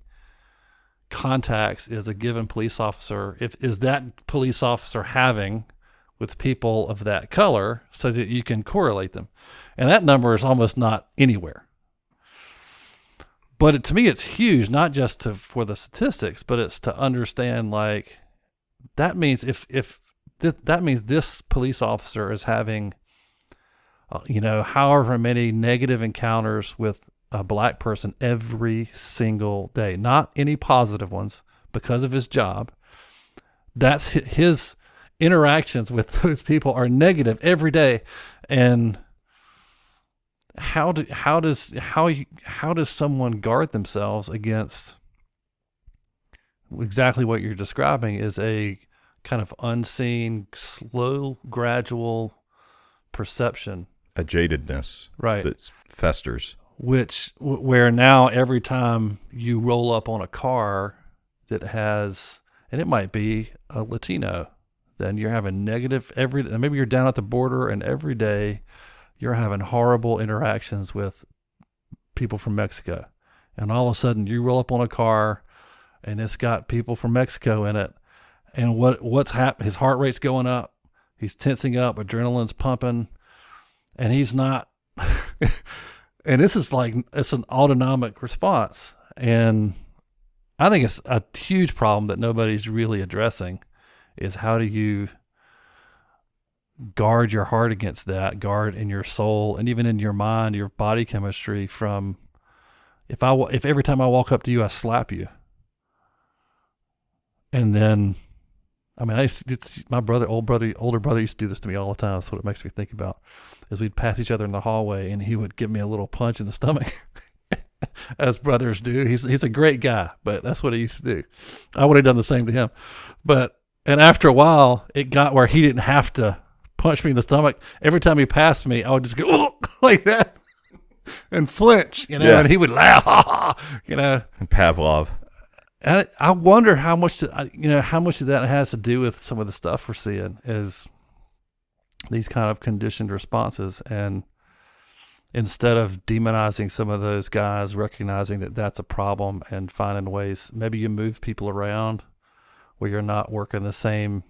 contacts is a given police officer, is that police officer having with people of that color, so that you can correlate them? And that number is almost not anywhere. But to me, it's huge, not just for the statistics, but it's to understand, like, that means that means this police officer is having, however many negative encounters with a black person every single day, not any positive ones because of his job. That's his interactions with those people are negative every day. And how does someone guard themselves against exactly what you're describing? Is a kind of unseen, slow, gradual perception, A jadedness, right, that festers. Where now every time you roll up on a car that has, and it might be a Latino, then you're having negative maybe you're down at the border, and every day you're having horrible interactions with people from Mexico. And all of a sudden you roll up on a car and it's got people from Mexico in it. And what's happening? His heart rate's going up. He's tensing up. Adrenaline's pumping, and he's not. And this is like, it's an autonomic response. And I think it's a huge problem that nobody's really addressing is how do you guard your heart against that, guard in your soul and even in your mind, your body chemistry from if every time I walk up to you, I slap you. And then, I mean, it's my older brother used to do this to me all the time. That's what it makes me think about is we'd pass each other in the hallway and he would give me a little punch in the stomach. As brothers do. He's a great guy, but that's what he used to do. I would have done the same to him. And after a while, it got where he didn't have to punch me in the stomach. Every time he passed me, I would just go like that and flinch, and he would laugh, And Pavlov. And I wonder how much of that has to do with some of the stuff we're seeing is these kind of conditioned responses. And instead of demonizing some of those guys, recognizing that that's a problem and finding ways, maybe you move people around where you're not working the same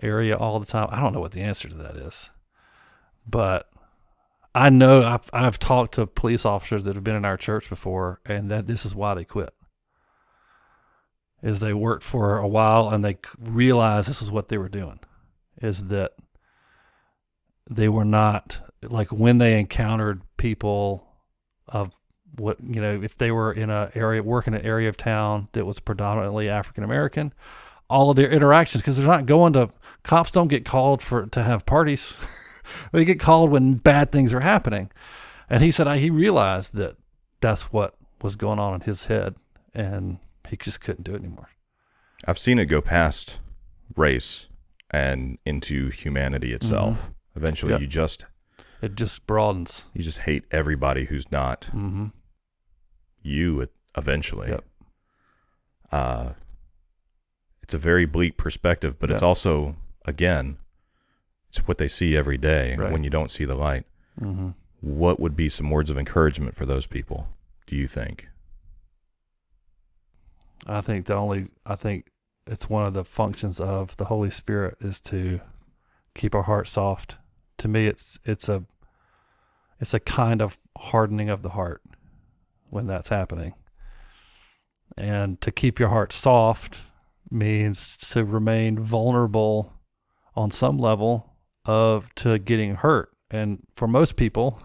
area all the time. I don't know what the answer to that is, but I know I've talked to police officers that have been in our church before, and that this is why they quit. Is they worked for a while and they realized this is what they were doing, is that they were not, like when they encountered people of what, if they were in working an area of town that was predominantly African American, all of their interactions, because they're not going to, cops don't get called to have parties. They get called when bad things are happening. And he said he realized that that's what was going on in his head and he just couldn't do it anymore. I've seen it go past race and into humanity itself. Mm-hmm. Eventually, Yep. it just broadens. You just hate everybody who's not you. Eventually, Yep. It's a very bleak perspective, but it's also, again, it's what they see every day when you don't see the light. Mm-hmm. What would be some words of encouragement for those people, do you think? I think it's one of the functions of the Holy Spirit is to keep our heart soft. To me, it's a kind of hardening of the heart when that's happening. And to keep your heart soft means to remain vulnerable on some level to getting hurt. And for most people,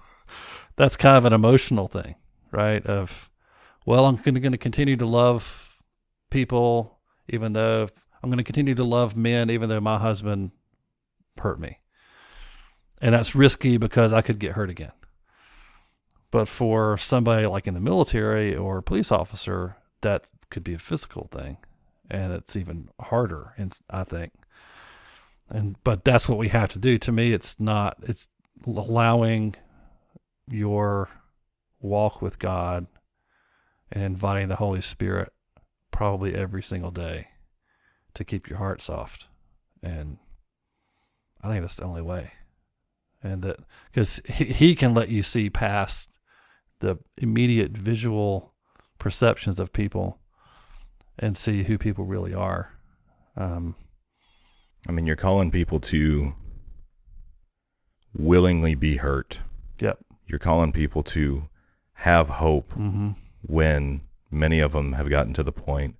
that's kind of an emotional thing, right? Of, well, I'm going to continue to love people, even though I'm going to continue to love men, even though my husband hurt me. And that's risky because I could get hurt again. But for somebody like in the military or a police officer, that could be a physical thing. And it's even harder, I think. But that's what we have to do. To me, it's allowing your walk with God and inviting the Holy Spirit probably every single day to keep your heart soft. And I think that's the only way. And that, because he can let you see past the immediate visual perceptions of people and see who people really are. You're calling people to willingly be hurt. Yep. You're calling people to have hope when many of them have gotten to the point,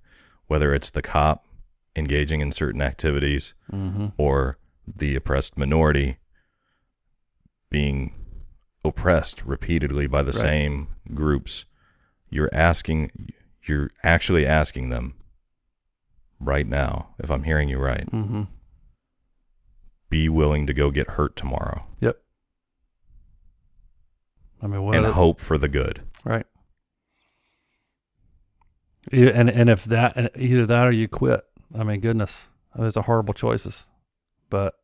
whether it's the cop engaging in certain activities or the oppressed minority being oppressed repeatedly by the same groups. You're actually asking them right now, if I'm hearing you right, be willing to go get hurt tomorrow. Yep. And hope for the good. Right. And if that, either that or you quit. Goodness, those are horrible choices. But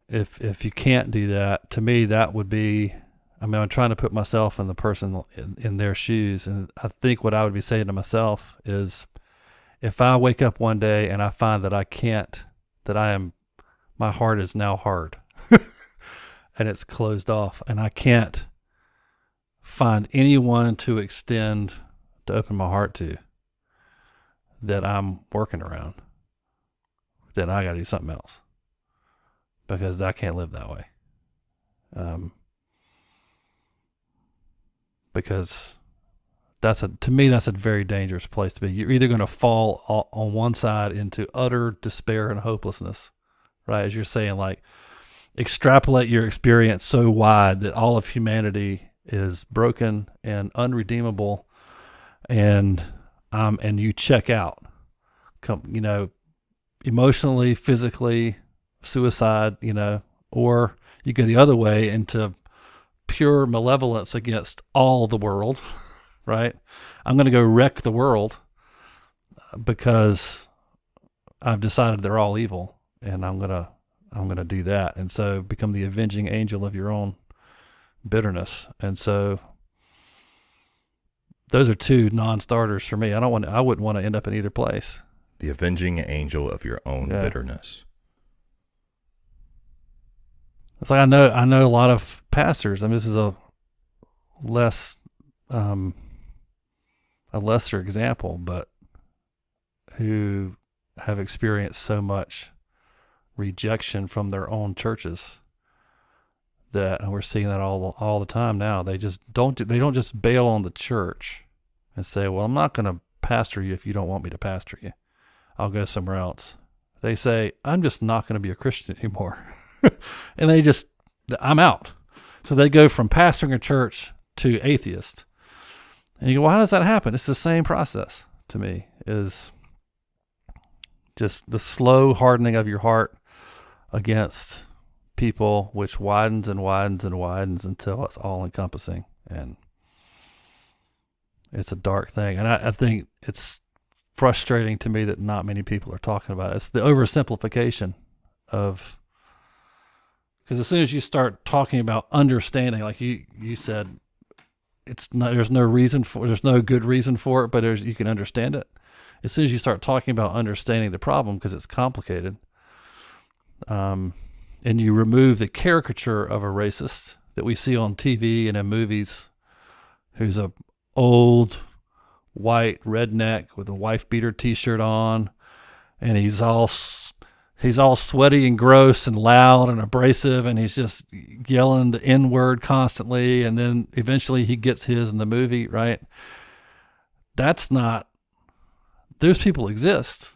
if you can't do that, to me, that would be, I'm trying to put myself in the person in their shoes. And I think what I would be saying to myself is, if I wake up one day and I find that my heart is now hard and it's closed off and I can't find anyone to open my heart to that I'm working around, then I got to do something else, because I can't live that way. Because to me, that's a very dangerous place to be. You're either going to fall on one side into utter despair and hopelessness, right? As you're saying, like, extrapolate your experience so wide that all of humanity is broken and unredeemable, and you check out, emotionally, physically, suicide, or you go the other way into pure malevolence against all the world, right? I'm going to go wreck the world because I've decided they're all evil, and I'm going to do that. And so become the avenging angel of your own bitterness. And so those are two non-starters for me. I wouldn't want to end up in either place. The avenging angel of your own bitterness. It's like I know a lot of pastors. I mean, this is a lesser example, but who have experienced so much rejection from their own churches that, and we're seeing that all the time now. They don't just bail on the church and say, well, I'm not going to pastor you if you don't want me to pastor you. I'll go somewhere else. They say, I'm just not going to be a Christian anymore. And I'm out. So they go from pastoring a church to atheist. And you go, well, how does that happen? It's the same process to me, is just the slow hardening of your heart against people, which widens and widens and widens until it's all encompassing. And it's a dark thing. And I think it's frustrating to me that not many people are talking about it. It's the oversimplification of, because as soon as you start talking about understanding, like you said, there's no good reason for it, but you can understand it. As soon as you start talking about understanding the problem, because it's complicated, and you remove the caricature of a racist that we see on TV and in movies, who's a old white redneck with a wife beater T-shirt on, and he's all sweaty and gross and loud and abrasive, and he's just yelling the N-word constantly, and then eventually he gets his in the movie, right? Those people exist,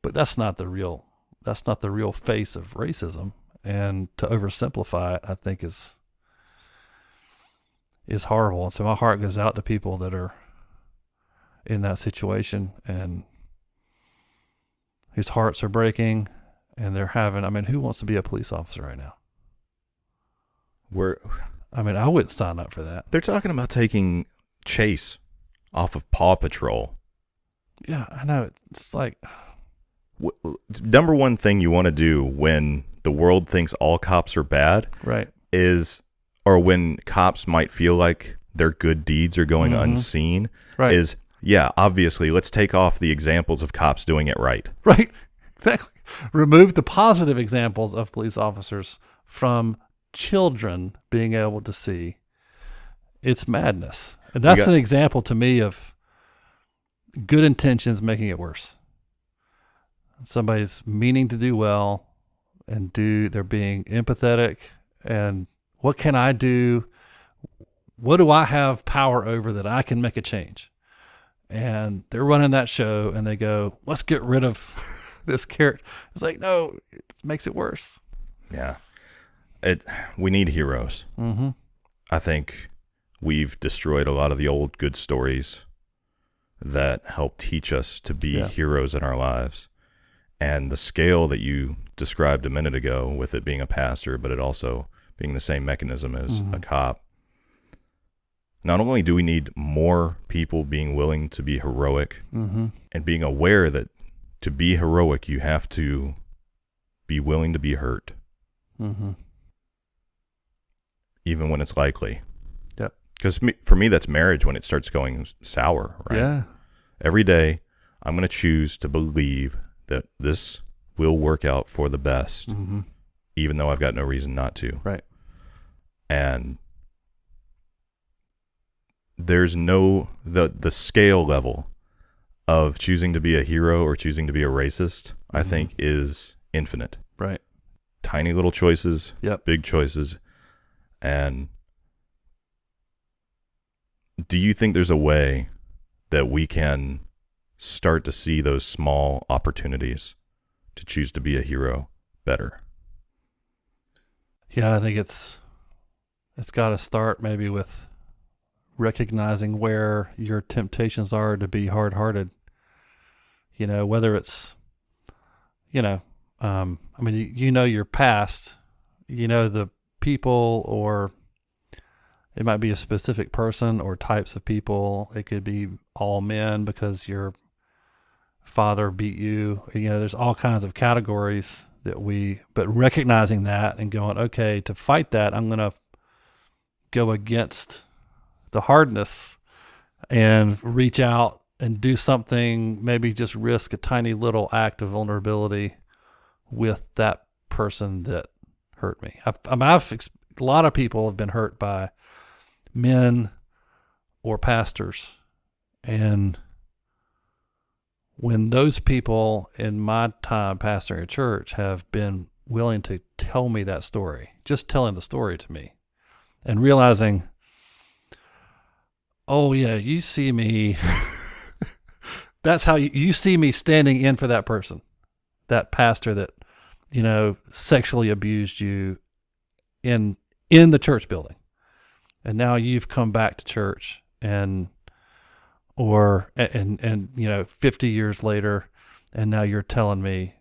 but that's not the real face of racism. And to oversimplify it, I think is horrible. And so my heart goes out to people that are in that situation and whose hearts are breaking, and who wants to be a police officer right now? I wouldn't sign up for that. They're talking about taking Chase off of Paw Patrol. Yeah, I know. It's like, number one thing you want to do when the world thinks all cops are bad, right, or when cops might feel like their good deeds are going unseen, right, obviously, let's take off the examples of cops doing it right. Right, exactly. Remove the positive examples of police officers from children being able to see. It's madness. And that's an example to me of good intentions making it worse. Somebody's meaning to do well, and they're being empathetic, and what can I do? What do I have power over that I can make a change? And they're running that show, and they go, let's get rid of this character. It's like, no, it makes it worse. Yeah. We need heroes. Mm-hmm. I think we've destroyed a lot of the old good stories that help teach us to be heroes in our lives. And the scale that you described a minute ago, with it being a pastor, but it also being the same mechanism as a cop. Not only do we need more people being willing to be heroic and being aware that to be heroic, you have to be willing to be hurt. Even when it's likely. Yep. Because for me, that's marriage when it starts going sour, right? Yeah. Every day, I'm going to choose to believe that this will work out for the best, even though I've got no reason not to. Right. And there's the scale level of choosing to be a hero or choosing to be a racist, I think, is infinite. Right. Tiny little choices, Yep. big choices. And do you think there's a way that we can start to see those small opportunities to choose to be a hero better? Yeah, I think it's got to start maybe with recognizing where your temptations are to be hard-hearted. Whether it's, I mean, your past, the people, or it might be a specific person or types of people. It could be all men because your father beat you. There's all kinds of categories but recognizing that and going, okay, to fight that, I'm going to go against the hardness and reach out and do something, maybe just risk a tiny little act of vulnerability with that person that hurt me. A lot of people have been hurt by men or pastors. And when those people in my time pastoring a church have been willing to tell me that story, just telling the story to me and realizing, oh yeah, you see me, that's how you see me standing in for that person, that pastor that, sexually abused you in the church building. And now you've come back to church and 50 years later, and now you're telling me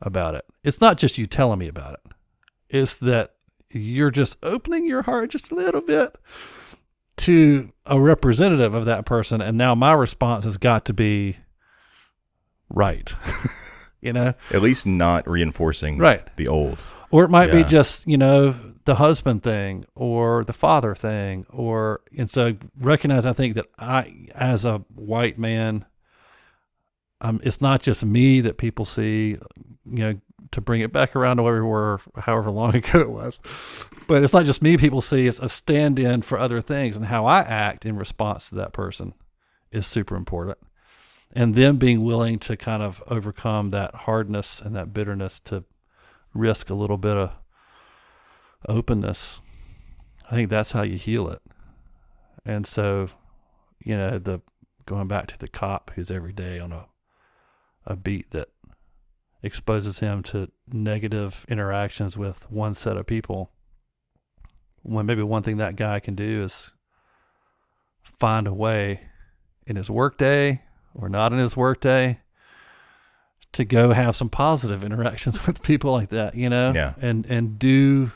about it. It's not just you telling me about it. It's that you're just opening your heart just a little bit to a representative of that person. And now my response has got to be right. At least not reinforcing the old. Or it might be just, the husband thing or the father thing, and so recognize, I think that I, as a white man, it's not just me that people see, to bring it back around to where we were, however long ago it was, but it's not just me people see, it's a stand-in for other things, and how I act in response to that person is super important. And them being willing to kind of overcome that hardness and that bitterness to risk a little bit of openness. I think that's how you heal it. And so, going back to the cop who's every day on a beat that exposes him to negative interactions with one set of people, when maybe one thing that guy can do is find a way in his workday or not in his workday to go have some positive interactions with people like that, and do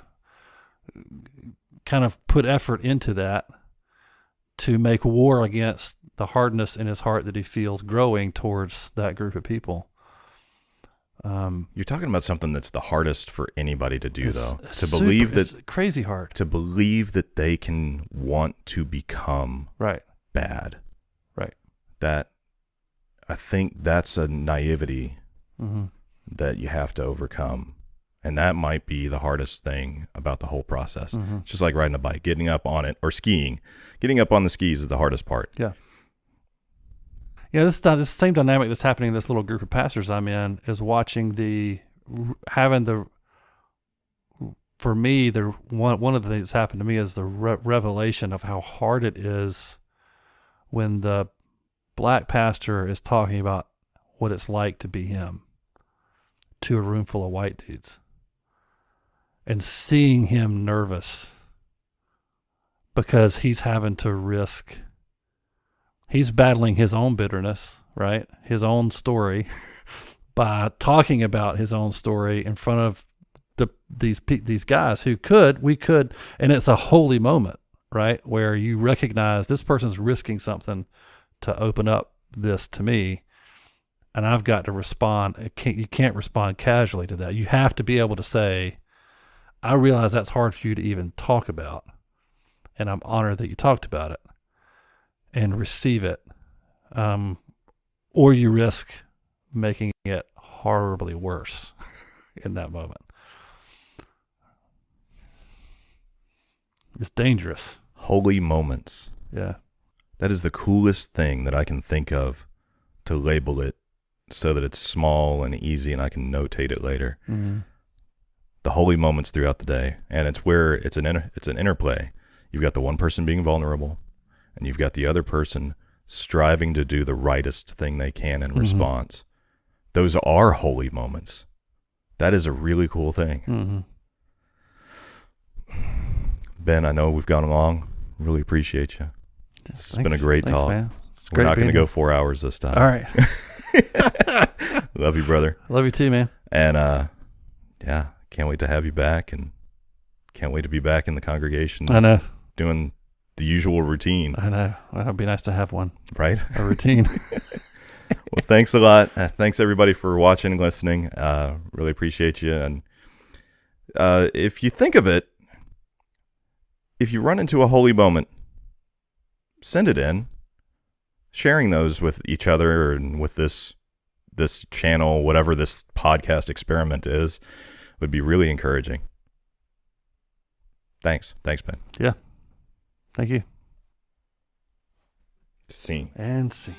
kind of put effort into that to make war against the hardness in his heart that he feels growing towards that group of people. You're talking about something that's the hardest for anybody to do, though. It's crazy hard. To believe that they can want to become bad. Right. That, I think that's a naivety that you have to overcome. And that might be the hardest thing about the whole process. It's just like riding a bike, getting up on it, or skiing. Getting up on the skis is the hardest part. Yeah. Yeah, this same dynamic that's happening in this little group of pastors I'm in is watching for me, one of the things that's happened to me is the revelation of how hard it is when the black pastor is talking about what it's like to be him to a room full of white dudes, and seeing him nervous because he's having to risk. He's battling his own bitterness, right? His own story by talking about his own story in front of these guys who we could, and it's a holy moment, right? Where you recognize this person's risking something to open up this to me, and I've got to respond. You can't respond casually to that. You have to be able to say, I realize that's hard for you to even talk about, and I'm honored that you talked about it, and receive it. Or you risk making it horribly worse in that moment. It's dangerous. Holy moments. Yeah. That is the coolest thing that I can think of to label it so that it's small and easy and I can notate it later. Mm-hmm. The holy moments throughout the day. And it's where it's an interplay. You've got the one person being vulnerable, and you've got the other person striving to do the rightest thing they can in response. Those are holy moments. That is a really cool thing. Ben, I know we've gone along. Really appreciate you. It's been a great talk. Man. We're not going to go 4 hours this time. All right. Love you, brother. Love you too, man. And yeah, can't wait to have you back, and can't wait to be back in the congregation. I know. Doing the usual routine. I know. Well, it'd be nice to have one. Right? A routine. Well, thanks a lot. Thanks everybody for watching and listening. Really appreciate you. And if you think of it, if you run into a holy moment, send it in. Sharing those with each other and with this channel, whatever this podcast experiment is, would be really encouraging. Thanks, Ben. Yeah. Thank you. Scene. And scene.